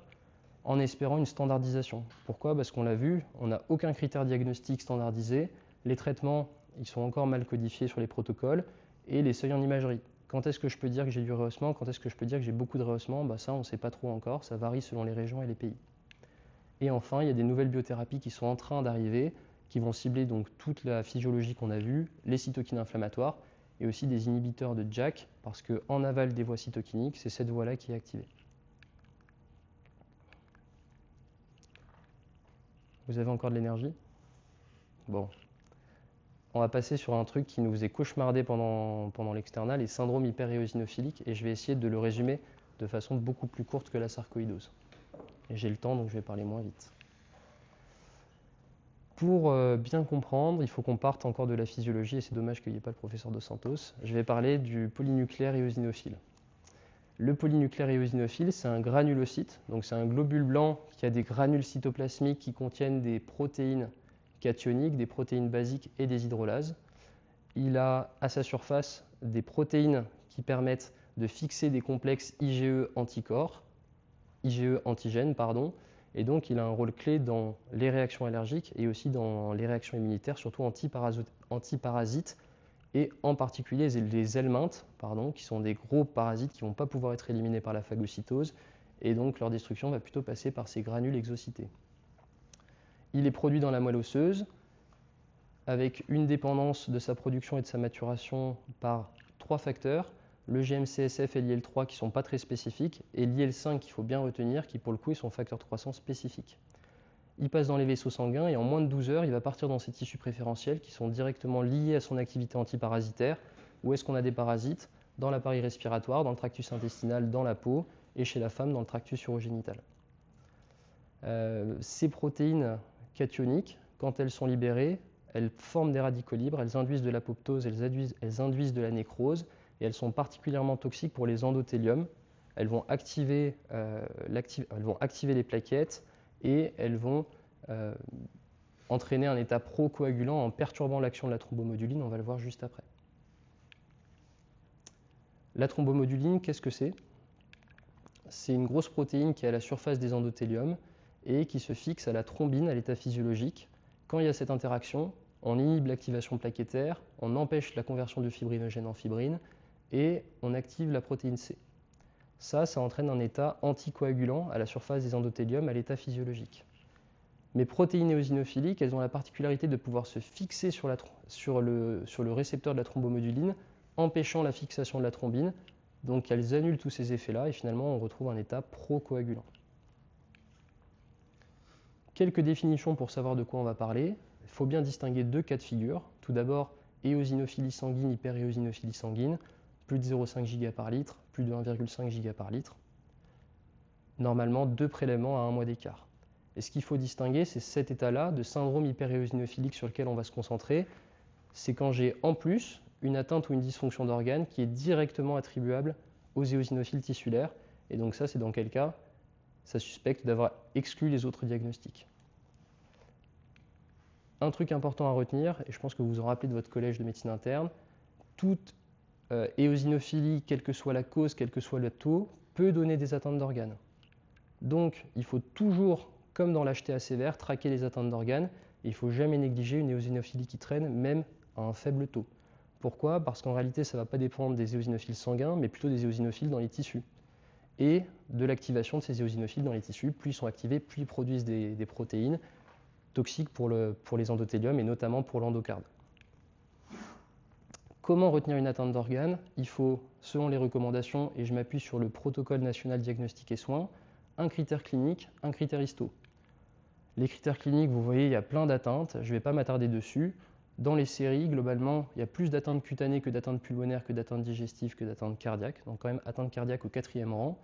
en espérant une standardisation. Pourquoi? Parce qu'on l'a vu, on n'a aucun critère diagnostique standardisé, les traitements, ils sont encore mal codifiés sur les protocoles, et les seuils en imagerie. Quand est-ce que je peux dire que j'ai du rehaussement? Quand est-ce que je peux dire que j'ai beaucoup de rehaussement? Ça, on ne sait pas trop encore, ça varie selon les régions et les pays. Et enfin, il y a des nouvelles biothérapies qui sont en train d'arriver, qui vont cibler donc toute la physiologie qu'on a vue, les cytokines inflammatoires, et aussi des inhibiteurs de JAK, parce qu'en aval des voies cytokiniques, c'est cette voie-là qui est activée. Vous avez encore de l'énergie? Bon. On va passer sur un truc qui nous faisait cauchemardé pendant l'external, les syndromes hyperéosinophiliques, et je vais essayer de le résumer de façon beaucoup plus courte que la sarcoïdose. Et j'ai le temps, donc je vais parler moins vite. Pour bien comprendre, il faut qu'on parte encore de la physiologie, et c'est dommage qu'il n'y ait pas le professeur Dos Santos. Je vais parler du polynucléaire éosinophile. Le polynucléaire éosinophile, c'est un granulocyte, donc c'est un globule blanc qui a des granules cytoplasmiques qui contiennent des protéines cationiques, des protéines basiques et des hydrolases. Il a à sa surface des protéines qui permettent de fixer des complexes IgE anticorps, IgE antigènes, pardon, et donc il a un rôle clé dans les réactions allergiques et aussi dans les réactions immunitaires, surtout antiparasites, et en particulier les helminthes, qui sont des gros parasites qui ne vont pas pouvoir être éliminés par la phagocytose, et donc leur destruction va plutôt passer par ces granules exocytées. Il est produit dans la moelle osseuse, avec une dépendance de sa production et de sa maturation par 3 facteurs. le GM-CSF et l'IL-3 qui ne sont pas très spécifiques, et l'IL-5 qu'il faut bien retenir, qui pour le coup, ils sont facteurs de croissance spécifiques. Il passe dans les vaisseaux sanguins et en moins de 12 heures, il va partir dans ces tissus préférentiels qui sont directement liés à son activité antiparasitaire. Où est-ce qu'on a des parasites? Dans l'appareil respiratoire, dans le tractus intestinal, dans la peau, et chez la femme, dans le tractus urogénital. Ces protéines cationiques, quand elles sont libérées, elles forment des radicaux libres, elles induisent de l'apoptose, elles induisent de la nécrose, et elles sont particulièrement toxiques pour les endothéliums. Elles vont activer les plaquettes et elles vont entraîner un état procoagulant en perturbant l'action de la thrombomoduline, on va le voir juste après. La thrombomoduline, qu'est-ce que c'est? C'est une grosse protéine qui est à la surface des endothéliums et qui se fixe à la thrombine, à l'état physiologique. Quand il y a cette interaction, on inhibe l'activation plaquettaire, on empêche la conversion du fibrinogène en fibrine et on active la protéine C. Ça entraîne un état anticoagulant à la surface des endothéliums à l'état physiologique. Mais protéines éosinophiliques, elles ont la particularité de pouvoir se fixer sur le récepteur de la thrombomoduline, empêchant la fixation de la thrombine. Donc elles annulent tous ces effets-là et finalement on retrouve un état procoagulant. Quelques définitions pour savoir de quoi on va parler. Il faut bien distinguer deux cas de figure. Tout d'abord, éosinophilie sanguine, hyperéosinophilie sanguine, plus de 0,5 Giga par litre, plus de 1,5 Giga par litre. Normalement, 2 prélèvements à 1 mois d'écart. Et ce qu'il faut distinguer, c'est cet état-là de syndrome hyperéosinophilique sur lequel on va se concentrer. C'est quand j'ai en plus une atteinte ou une dysfonction d'organe qui est directement attribuable aux éosinophiles tissulaires. Et donc ça, c'est dans quel cas ça suspecte d'avoir exclu les autres diagnostics. Un truc important à retenir, et je pense que vous vous en rappelez de votre collège de médecine interne, toute éosinophilie, quelle que soit la cause, quel que soit le taux, peut donner des atteintes d'organes. Donc, il faut toujours, comme dans l'HTA sévère, traquer les atteintes d'organes. Il ne faut jamais négliger une éosinophilie qui traîne, même à un faible taux. Pourquoi? Parce qu'en réalité, ça ne va pas dépendre des éosinophiles sanguins, mais plutôt des éosinophiles dans les tissus. Et de l'activation de ces éosinophiles dans les tissus. Plus ils sont activés, plus ils produisent des protéines toxiques pour les endothéliums et notamment pour l'endocarde. Comment retenir une atteinte d'organes? Il faut, selon les recommandations, et je m'appuie sur le protocole national diagnostic et soins, un critère clinique, un critère histo. Les critères cliniques, vous voyez, il y a plein d'atteintes, je ne vais pas m'attarder dessus. Dans les séries, globalement, il y a plus d'atteintes cutanées que d'atteintes pulmonaires, que d'atteintes digestives, que d'atteintes cardiaques. Donc quand même, atteinte cardiaque au 4e rang.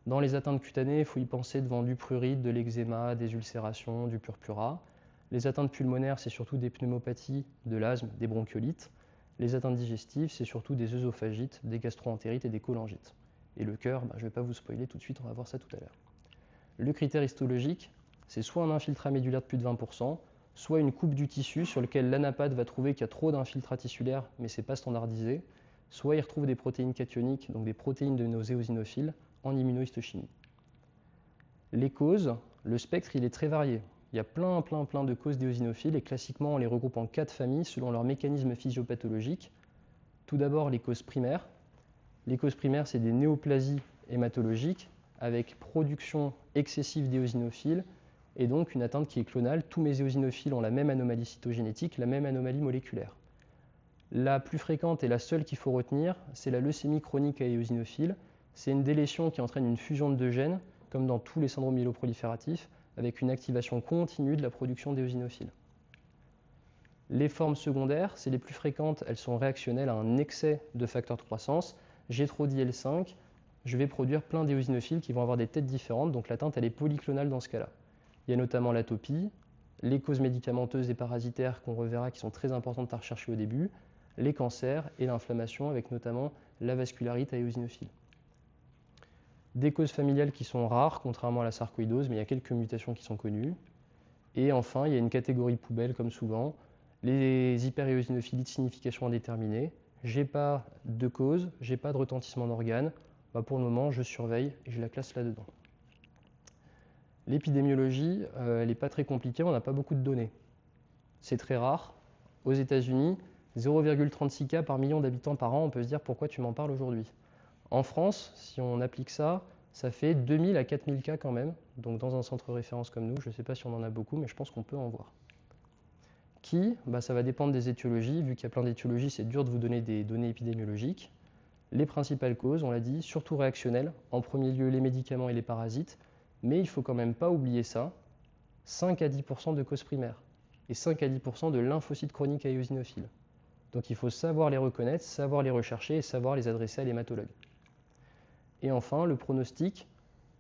Dans les atteintes cutanées, il faut y penser devant du prurite, de l'eczéma, des ulcérations, du purpura. Les atteintes pulmonaires, c'est surtout des pneumopathies, de l'asthme, des bronchiolites. Les atteintes digestives, c'est surtout des œsophagites, des gastroentérites et des cholangites. Et le cœur, je ne vais pas vous spoiler tout de suite, on va voir ça tout à l'heure. Le critère histologique, c'est soit un infiltrat médulaire de plus de 20%, soit une coupe du tissu sur lequel l'anapathe va trouver qu'il y a trop d'infiltrats tissulaires, mais ce n'est pas standardisé, soit il retrouve des protéines cationiques, donc des protéines de nos éosinophiles, en immunohistochimie. Les causes, le spectre il est très varié. Il y a plein de causes d'éosinophiles et classiquement on les regroupe en 4 familles selon leur mécanisme physiopathologique. Tout d'abord les causes primaires. Les causes primaires c'est des néoplasies hématologiques avec production excessive d'éosinophiles et donc une atteinte qui est clonale. Tous mes éosinophiles ont la même anomalie cytogénétique, la même anomalie moléculaire. La plus fréquente et la seule qu'il faut retenir, c'est la leucémie chronique à éosinophiles. C'est une délétion qui entraîne une fusion de 2 gènes, comme dans tous les syndromes myéloprolifératifs, avec une activation continue de la production d'éosinophiles. Les formes secondaires, c'est les plus fréquentes, elles sont réactionnelles à un excès de facteurs de croissance. J'ai trop d'IL5, je vais produire plein d'éosinophiles qui vont avoir des têtes différentes, donc l'atteinte elle est polyclonale dans ce cas-là. Il y a notamment l'atopie, les causes médicamenteuses et parasitaires qu'on reverra qui sont très importantes à rechercher au début, les cancers et l'inflammation avec notamment la vascularite à éosinophiles. Des causes familiales qui sont rares, contrairement à la sarcoïdose, mais il y a quelques mutations qui sont connues. Et enfin, il y a une catégorie poubelle, comme souvent, les hyperéosinophilies de signification indéterminée. J'ai pas de cause, j'ai pas de retentissement d'organes. Pour le moment, je surveille et je la classe là-dedans. L'épidémiologie, elle n'est pas très compliquée, on n'a pas beaucoup de données. C'est très rare. Aux États-Unis, 0,36 cas par million d'habitants par an, on peut se dire pourquoi tu m'en parles aujourd'hui. En France, si on applique ça, ça fait 2000 à 4000 cas quand même. Donc dans un centre référence comme nous, je ne sais pas si on en a beaucoup, mais je pense qu'on peut en voir. Ça va dépendre des étiologies. Vu qu'il y a plein d'étiologies, c'est dur de vous donner des données épidémiologiques. Les principales causes, on l'a dit, surtout réactionnelles, en premier lieu les médicaments et les parasites, mais il ne faut quand même pas oublier ça, 5 à 10% de causes primaires et 5 à 10% de lymphocytes chroniques à éosinophiles. Donc il faut savoir les reconnaître, savoir les rechercher et savoir les adresser à l'hématologue. Et enfin, le pronostic,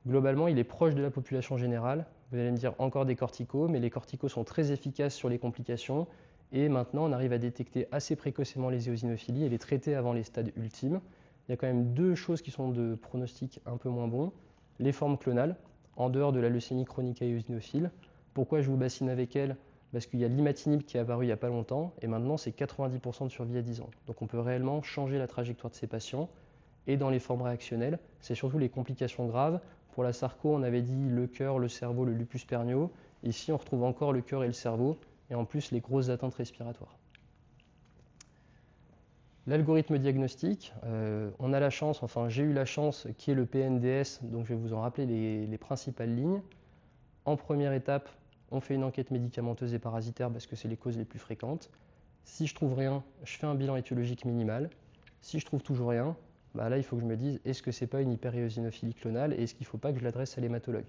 globalement, il est proche de la population générale. Vous allez me dire encore des corticos, mais les corticos sont très efficaces sur les complications. Et maintenant, on arrive à détecter assez précocement les éosinophilies et les traiter avant les stades ultimes. Il y a quand même deux choses qui sont de pronostic un peu moins bons. Les formes clonales, en dehors de la leucémie chronique à éosinophile. Pourquoi je vous bassine avec elles? Parce qu'il y a l'imatinib qui est apparu il n'y a pas longtemps, et maintenant c'est 90% de survie à 10 ans. Donc on peut réellement changer la trajectoire de ces patients. Et dans les formes réactionnelles, c'est surtout les complications graves. Pour la sarco, on avait dit le cœur, le cerveau, le lupus pernio. Ici, on retrouve encore le cœur et le cerveau, et en plus les grosses atteintes respiratoires. L'algorithme diagnostique, on a la chance, enfin j'ai eu la chance, qui est le PNDS, donc je vais vous en rappeler les principales lignes. En première étape, on fait une enquête médicamenteuse et parasitaire parce que c'est les causes les plus fréquentes. Si je trouve rien, je fais un bilan étiologique minimal. Si je trouve toujours rien, bah là il faut que je me dise, est-ce que c'est pas une hyperéosinophilie clonale et est-ce qu'il ne faut pas que je l'adresse à l'hématologue?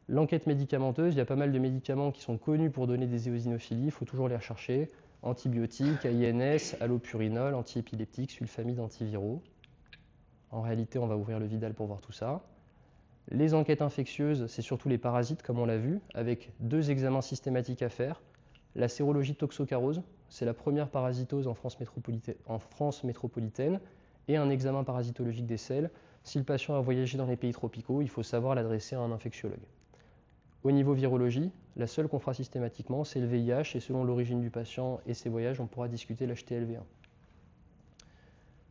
L'enquête médicamenteuse, il y a pas mal de médicaments qui sont connus pour donner des éosinophilies, il faut toujours les rechercher. Antibiotiques, AINS, allopurinol, antiépileptiques, sulfamides, antiviraux. En réalité, on va ouvrir le Vidal pour voir tout ça. Les enquêtes infectieuses, c'est surtout les parasites, comme on l'a vu, avec 2 examens systématiques à faire. La sérologie toxocarose, c'est la première parasitose en France métropolitaine, et un examen parasitologique des selles. Si le patient a voyagé dans les pays tropicaux, il faut savoir l'adresser à un infectiologue. Au niveau virologie, la seule qu'on fera systématiquement, c'est le VIH, et selon l'origine du patient et ses voyages, on pourra discuter l'HTLV1.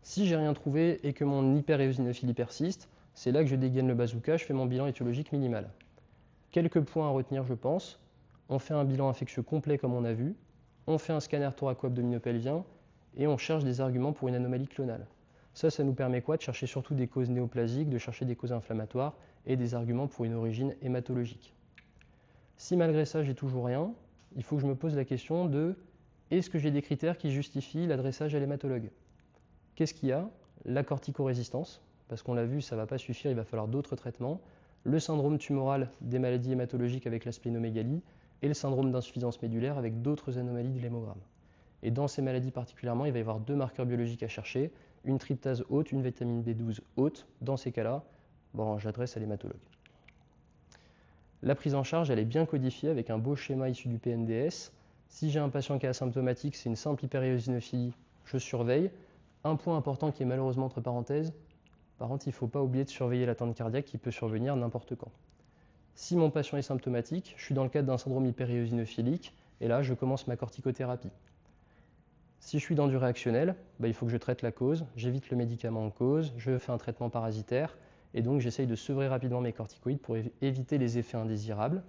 Si j'ai rien trouvé et que mon hyperéosinophilie persiste, c'est là que je dégaine le bazooka, je fais mon bilan étiologique minimal. Quelques points à retenir, je pense. On fait un bilan infectieux complet comme on a vu, on fait un scanner thoraco-abdominopelvien et on cherche des arguments pour une anomalie clonale. Ça nous permet quoi? De chercher surtout des causes néoplasiques, de chercher des causes inflammatoires et des arguments pour une origine hématologique. Si malgré ça, j'ai toujours rien, il faut que je me pose la question de est-ce que j'ai des critères qui justifient l'adressage à l'hématologue? Qu'est-ce qu'il y a? La corticorésistance, parce qu'on l'a vu, ça ne va pas suffire, il va falloir d'autres traitements. Le syndrome tumoral des maladies hématologiques avec la splénomégalie et le syndrome d'insuffisance médulaire avec d'autres anomalies de l'hémogramme. Et dans ces maladies particulièrement, il va y avoir 2 marqueurs biologiques à chercher, une tryptase haute, une vitamine B12 haute. Dans ces cas-là, j'adresse à l'hématologue. La prise en charge, elle est bien codifiée avec un beau schéma issu du PNDS. Si j'ai un patient qui est asymptomatique, c'est une simple hyperéosinophilie, je surveille. Un point important qui est malheureusement entre parenthèses, par contre, il ne faut pas oublier de surveiller l'attente cardiaque qui peut survenir n'importe quand. Si mon patient est symptomatique, je suis dans le cadre d'un syndrome hyperéosinophilique, et là, je commence ma corticothérapie. Si je suis dans du réactionnel, il faut que je traite la cause, j'évite le médicament en cause, je fais un traitement parasitaire, et donc j'essaye de sevrer rapidement mes corticoïdes pour éviter les effets indésirables.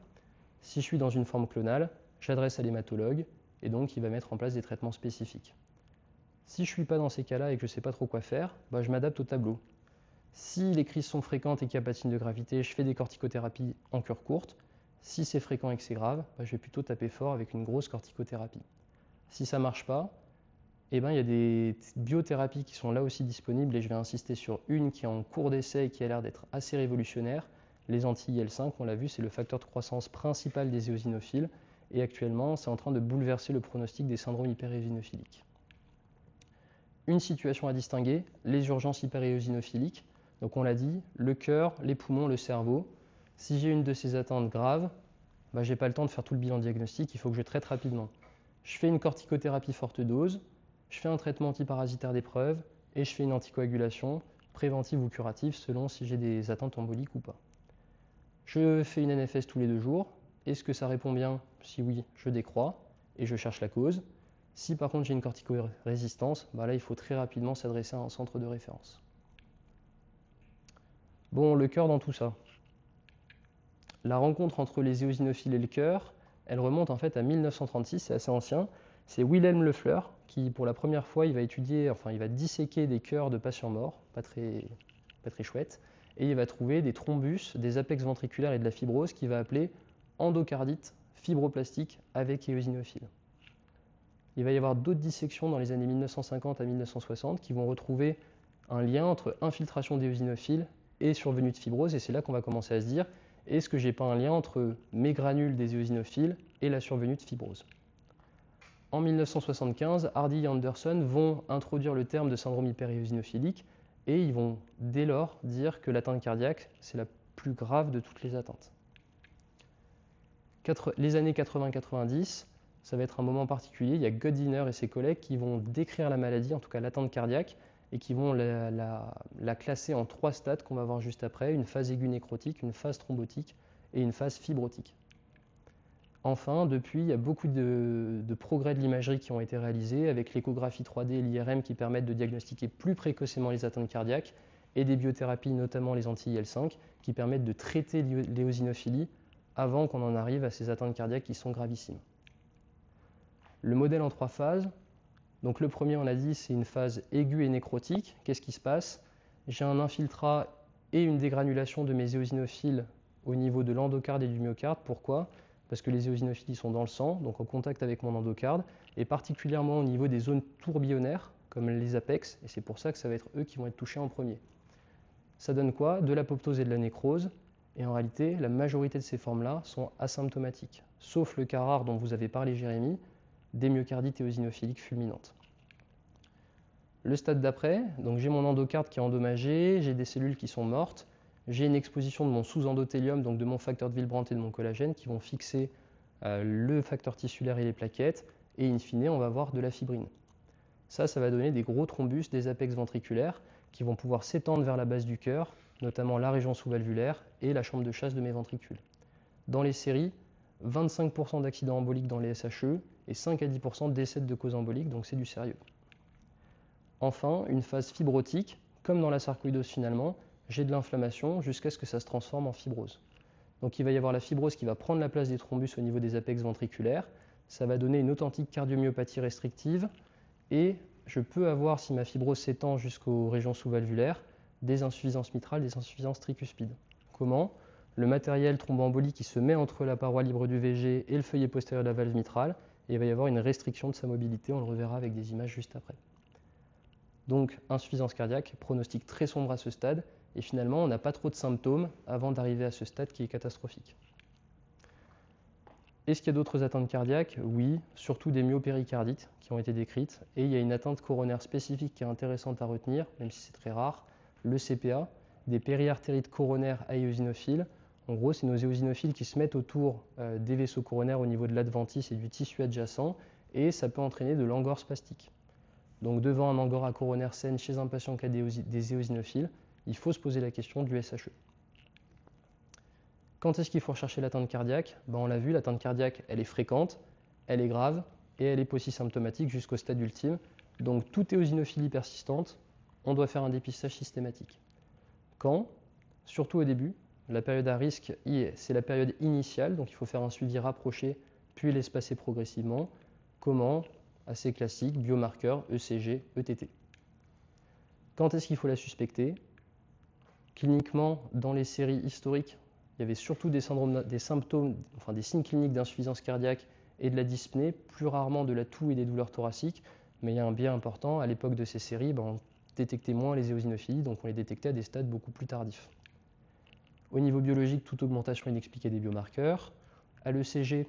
Si je suis dans une forme clonale, j'adresse à l'hématologue, et donc il va mettre en place des traitements spécifiques. Si je ne suis pas dans ces cas-là et que je ne sais pas trop quoi faire, je m'adapte au tableau. Si les crises sont fréquentes et qu'il n'y a pas de signe de gravité, je fais des corticothérapies en cure courte. Si c'est fréquent et que c'est grave, je vais plutôt taper fort avec une grosse corticothérapie. Si ça ne marche pas, il y a des biothérapies qui sont là aussi disponibles et je vais insister sur une qui est en cours d'essai et qui a l'air d'être assez révolutionnaire. Les anti-IL5, on l'a vu, c'est le facteur de croissance principal des éosinophiles et actuellement, c'est en train de bouleverser le pronostic des syndromes hyperéosinophiliques. Une situation à distinguer, les urgences hyperéosinophiliques. Donc on l'a dit, le cœur, les poumons, le cerveau. Si j'ai une de ces atteintes graves, je n'ai pas le temps de faire tout le bilan diagnostique, il faut que je traite rapidement. Je fais une corticothérapie forte dose, je fais un traitement antiparasitaire d'épreuve et je fais une anticoagulation, préventive ou curative, selon si j'ai des atteintes emboliques ou pas. Je fais une NFS tous les 2 jours. Est-ce que ça répond bien? Si oui, je décroît et je cherche la cause. Si par contre j'ai une corticorésistance, là il faut très rapidement s'adresser à un centre de référence. Bon, le cœur dans tout ça. La rencontre entre les éosinophiles et le cœur, elle remonte en fait à 1936, c'est assez ancien. C'est Wilhelm Leffler qui, pour la première fois, il va disséquer des cœurs de patients morts, pas très chouette, et il va trouver des thrombus, des apex ventriculaires et de la fibrose qu'il va appeler endocardite fibroplastique avec éosinophiles. Il va y avoir d'autres dissections dans les années 1950 à 1960 qui vont retrouver un lien entre infiltration d'éosinophiles et survenue de fibrose, et c'est là qu'on va commencer à se dire, est-ce que j'ai pas un lien entre mes granules des éosinophiles et la survenue de fibrose? En 1975, Hardy et Anderson vont introduire le terme de syndrome hyperéosinophilique et ils vont dès lors dire que l'atteinte cardiaque, c'est la plus grave de toutes les atteintes. Les années 80-90, ça va être un moment particulier. Il y a Godiner et ses collègues qui vont décrire la maladie, en tout cas l'atteinte cardiaque, et qui vont la classer en 3 stades qu'on va voir juste après, une phase aiguë nécrotique, une phase thrombotique et une phase fibrotique. Enfin, depuis, il y a beaucoup de progrès de l'imagerie qui ont été réalisés avec l'échographie 3D et l'IRM qui permettent de diagnostiquer plus précocement les atteintes cardiaques et des biothérapies, notamment les anti-IL5, qui permettent de traiter l'éosinophilie avant qu'on en arrive à ces atteintes cardiaques qui sont gravissimes. Le modèle en 3 phases. Donc le premier, on a dit, c'est une phase aiguë et nécrotique. Qu'est-ce qui se passe? J'ai un infiltrat et une dégranulation de mes éosinophiles au niveau de l'endocarde et du myocarde. Pourquoi? Parce que les éosinophiles sont dans le sang, donc en contact avec mon endocarde, et particulièrement au niveau des zones tourbillonnaires, comme les apex, et c'est pour ça que ça va être eux qui vont être touchés en premier. Ça donne quoi? De l'apoptose et de la nécrose, et en réalité, la majorité de ces formes-là sont asymptomatiques, sauf le cas rare dont vous avez parlé, Jérémy, des myocardites éosinophiliques fulminantes. Le stade d'après, donc j'ai mon endocarde qui est endommagé, j'ai des cellules qui sont mortes, j'ai une exposition de mon sous-endothélium, donc de mon facteur de Willebrand et de mon collagène, qui vont fixer le facteur tissulaire et les plaquettes, et in fine, on va avoir de la fibrine. Ça va donner des gros thrombus, des apex ventriculaires, qui vont pouvoir s'étendre vers la base du cœur, notamment la région sous-valvulaire et la chambre de chasse de mes ventricules. Dans les séries, 25% d'accidents emboliques dans les SHE et 5 à 10% de décès de cause embolique, donc c'est du sérieux. Enfin, une phase fibrotique, comme dans la sarcoïdose finalement, j'ai de l'inflammation jusqu'à ce que ça se transforme en fibrose. Donc il va y avoir la fibrose qui va prendre la place des thrombus au niveau des apex ventriculaires, ça va donner une authentique cardiomyopathie restrictive, et je peux avoir, si ma fibrose s'étend jusqu'aux régions sous-valvulaires, des insuffisances mitrales, des insuffisances tricuspides. Comment? Le matériel thromboembolique qui se met entre la paroi libre du VG et le feuillet postérieur de la valve mitrale, et il va y avoir une restriction de sa mobilité, on le reverra avec des images juste après. Donc insuffisance cardiaque, pronostic très sombre à ce stade, et finalement on n'a pas trop de symptômes avant d'arriver à ce stade qui est catastrophique. Est-ce qu'il y a d'autres atteintes cardiaques? Oui, surtout des myopéricardites qui ont été décrites, et il y a une atteinte coronaire spécifique qui est intéressante à retenir, même si c'est très rare, le CPA, des périartérites coronaires aéosinophiles. En gros, c'est nos éosinophiles qui se mettent autour des vaisseaux coronaires au niveau de l'adventice et du tissu adjacent, et ça peut entraîner de l'angor spastique. Donc devant un angora coronaire saine chez un patient qui a des éosinophiles, il faut se poser la question du SHE. Quand est-ce qu'il faut rechercher l'atteinte cardiaque? On l'a vu, l'atteinte cardiaque, elle est fréquente, elle est grave et elle est polysymptomatique jusqu'au stade ultime. Donc toute éosinophilie persistante, on doit faire un dépistage systématique. Quand? Surtout au début. La période à risque, c'est la période initiale, donc il faut faire un suivi rapproché, puis l'espacer progressivement. Comment? Assez classique, biomarqueurs, ECG, ETT. Quand est-ce qu'il faut la suspecter? Cliniquement, dans les séries historiques, il y avait surtout des symptômes, enfin des signes cliniques d'insuffisance cardiaque et de la dyspnée, plus rarement de la toux et des douleurs thoraciques, mais il y a un biais important, à l'époque de ces séries, on détectait moins les éosinophilies, donc on les détectait à des stades beaucoup plus tardifs. Au niveau biologique, toute augmentation inexpliquée des biomarqueurs. À l'ECG,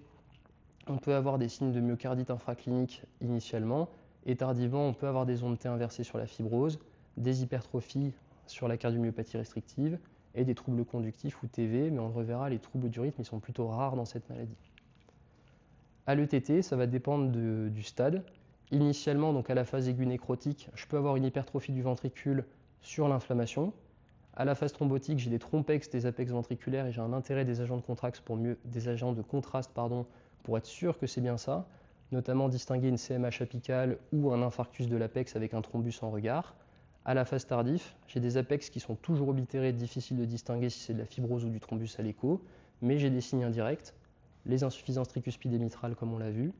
on peut avoir des signes de myocardite infraclinique initialement, et tardivement, on peut avoir des ondes T inversées sur la fibrose, des hypertrophies sur la cardiomyopathie restrictive, et des troubles conductifs ou TV, mais on le reverra, les troubles du rythme ils sont plutôt rares dans cette maladie. À l'ETT, ça va dépendre du stade. Initialement, donc à la phase aiguë nécrotique, je peux avoir une hypertrophie du ventricule sur l'inflammation. À la phase thrombotique, j'ai des trompex, des apex ventriculaires et j'ai un intérêt des agents de contraste pour être sûr que c'est bien ça, notamment distinguer une CMH apicale ou un infarctus de l'apex avec un thrombus en regard. À la phase tardive, j'ai des apex qui sont toujours oblitérés, difficiles de distinguer si c'est de la fibrose ou du thrombus à l'écho, mais j'ai des signes indirects, les insuffisances tricuspides et mitrales comme on l'a vu,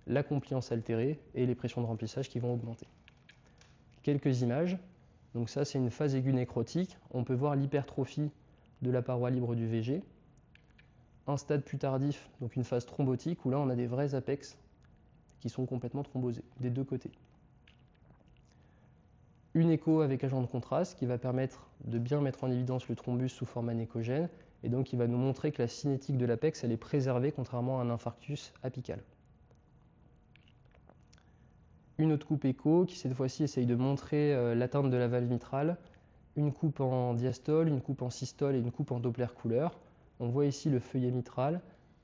la compliance altérée et les pressions de remplissage qui vont augmenter. Quelques images. Donc ça, c'est une phase aiguë nécrotique. On peut voir l'hypertrophie de la paroi libre du VG. Un stade plus tardif, donc une phase thrombotique, où là, on a des vrais apex qui sont complètement thrombosés, des deux côtés. Une écho avec agent de contraste qui va permettre de bien mettre en évidence le thrombus sous forme anéchogène, et donc qui va nous montrer que la cinétique de l'apex elle est préservée contrairement à un infarctus apical. Une autre coupe écho qui cette fois-ci essaye de montrer l'atteinte de la valve mitrale, une coupe en diastole, une coupe en systole et une coupe en Doppler couleur. On voit ici le feuillet mitral,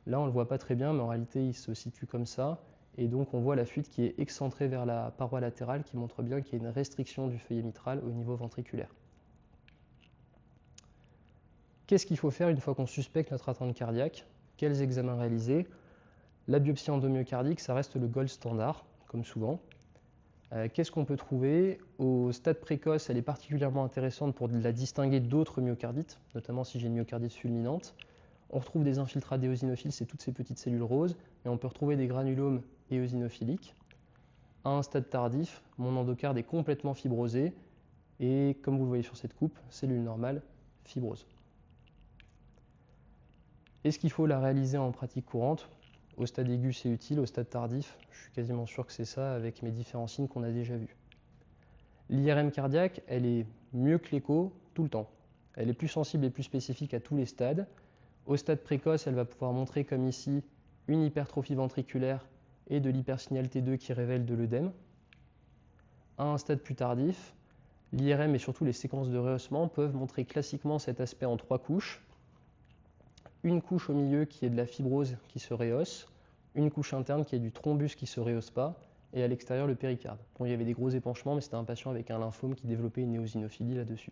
là on ne le voit pas très bien mais en réalité il se situe comme ça, et donc on voit la fuite qui est excentrée vers la paroi latérale qui montre bien qu'il y a une restriction du feuillet mitral au niveau ventriculaire. Qu'est-ce qu'il faut faire une fois qu'on suspecte notre atteinte cardiaque? Quels examens réaliser? La biopsie endomyocardique, ça reste le gold standard, comme souvent. Qu'est-ce qu'on peut trouver? Au stade précoce, elle est particulièrement intéressante pour la distinguer d'autres myocardites, notamment si j'ai une myocardite fulminante. On retrouve des infiltrats d'éosinophiles, c'est toutes ces petites cellules roses, et on peut retrouver des granulomes éosinophiliques. À un stade tardif, mon endocarde est complètement fibrosé, et comme vous le voyez sur cette coupe, cellule normale, fibrose. Est-ce qu'il faut la réaliser en pratique courante? Au stade aigu, c'est utile. Au stade tardif, je suis quasiment sûr que c'est ça avec mes différents signes qu'on a déjà vus. L'IRM cardiaque, elle est mieux que l'écho tout le temps. Elle est plus sensible et plus spécifique à tous les stades. Au stade précoce, elle va pouvoir montrer, comme ici, une hypertrophie ventriculaire et de l'hypersignal T2 qui révèle de l'œdème. À un stade plus tardif, l'IRM et surtout les séquences de rehaussement peuvent montrer classiquement cet aspect en 3 couches. Une couche au milieu qui est de la fibrose qui se rehausse, une couche interne qui est du thrombus qui ne se rehausse pas, et à l'extérieur le péricarde. Bon, il y avait des gros épanchements, mais c'était un patient avec un lymphome qui développait une éosinophilie là-dessus.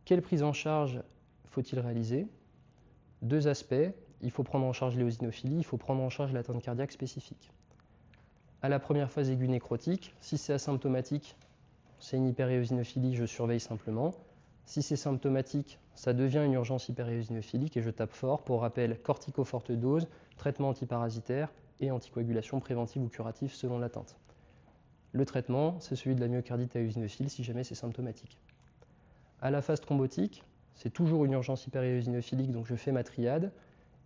Quelle prise en charge faut-il réaliser? Deux aspects. Il faut prendre en charge l'éosinophilie, il faut prendre en charge l'atteinte cardiaque spécifique. À la première phase aiguë nécrotique, si c'est asymptomatique, c'est une hyperéosinophilie, je surveille simplement. Si c'est symptomatique, ça devient une urgence hyperéosinophilique et je tape fort. Pour rappel, cortico forte dose, traitement antiparasitaire et anticoagulation préventive ou curative selon l'atteinte. Le traitement, c'est celui de la myocardite éosinophile si jamais c'est symptomatique. À la phase thrombotique, c'est toujours une urgence hyperéosinophilique, donc je fais ma triade.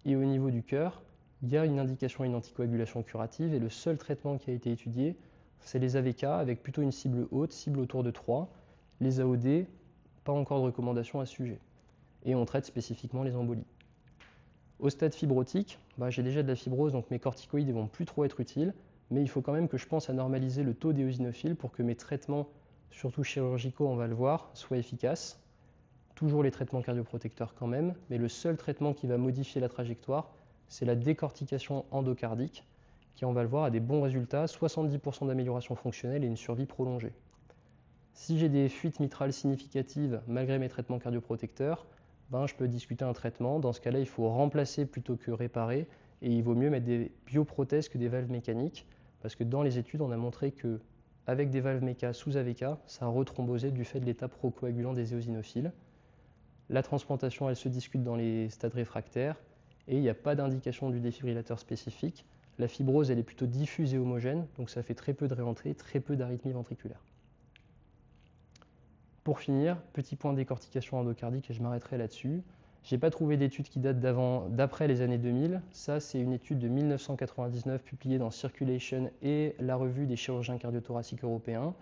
Et au niveau du cœur, il y a une indication et une anticoagulation curative et le seul traitement qui a été étudié, c'est les AVK avec plutôt une cible haute, cible autour de 3. Les AOD, pas encore de recommandation à ce sujet. Et on traite spécifiquement les embolies. Au stade fibrotique, j'ai déjà de la fibrose, donc mes corticoïdes ne vont plus trop être utiles, mais il faut quand même que je pense à normaliser le taux d'éosinophiles pour que mes traitements, surtout chirurgicaux, on va le voir, soient efficaces. Toujours les traitements cardioprotecteurs quand même, mais le seul traitement qui va modifier la trajectoire, c'est la décortication endocardique, qui, on va le voir, a des bons résultats, 70% d'amélioration fonctionnelle et une survie prolongée. Si j'ai des fuites mitrales significatives malgré mes traitements cardioprotecteurs, je peux discuter un traitement. Dans ce cas-là, il faut remplacer plutôt que réparer et il vaut mieux mettre des bioprothèses que des valves mécaniques parce que dans les études, on a montré qu'avec des valves méca sous AVK, ça a rethrombosé du fait de l'état procoagulant des éosinophiles. La transplantation, elle se discute dans les stades réfractaires et il n'y a pas d'indication du défibrillateur spécifique. La fibrose, elle est plutôt diffuse et homogène, donc ça fait très peu de réentrée, très peu d'arythmie ventriculaire. Pour finir, petit point de décortication endocardique et je m'arrêterai là-dessus. Je n'ai pas trouvé d'études qui datent d'après les années 2000. Ça, c'est une étude de 1999 publiée dans Circulation et la revue des chirurgiens cardiothoraciques européens.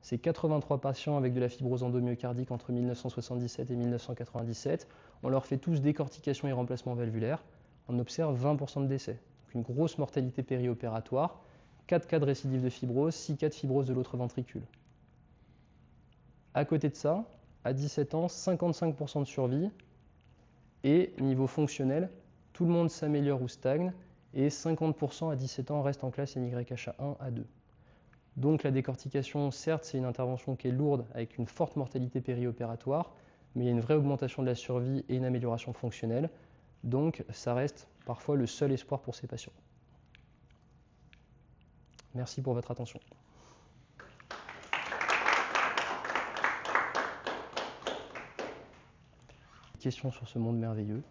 C'est 83 patients avec de la fibrose endomyocardique entre 1977 et 1997. On leur fait tous décortication et remplacement valvulaire. On observe 20% de décès. Donc une grosse mortalité périopératoire, 4 cas de récidive de fibrose, 6 cas de fibrose de l'autre ventricule. À côté de ça, à 17 ans, 55% de survie et niveau fonctionnel, tout le monde s'améliore ou stagne et 50% à 17 ans restent en classe NYHA1 à 2. Donc la décortication, certes, c'est une intervention qui est lourde avec une forte mortalité périopératoire, mais il y a une vraie augmentation de la survie et une amélioration fonctionnelle. Donc ça reste parfois le seul espoir pour ces patients. Merci pour votre attention. Questions sur ce monde merveilleux.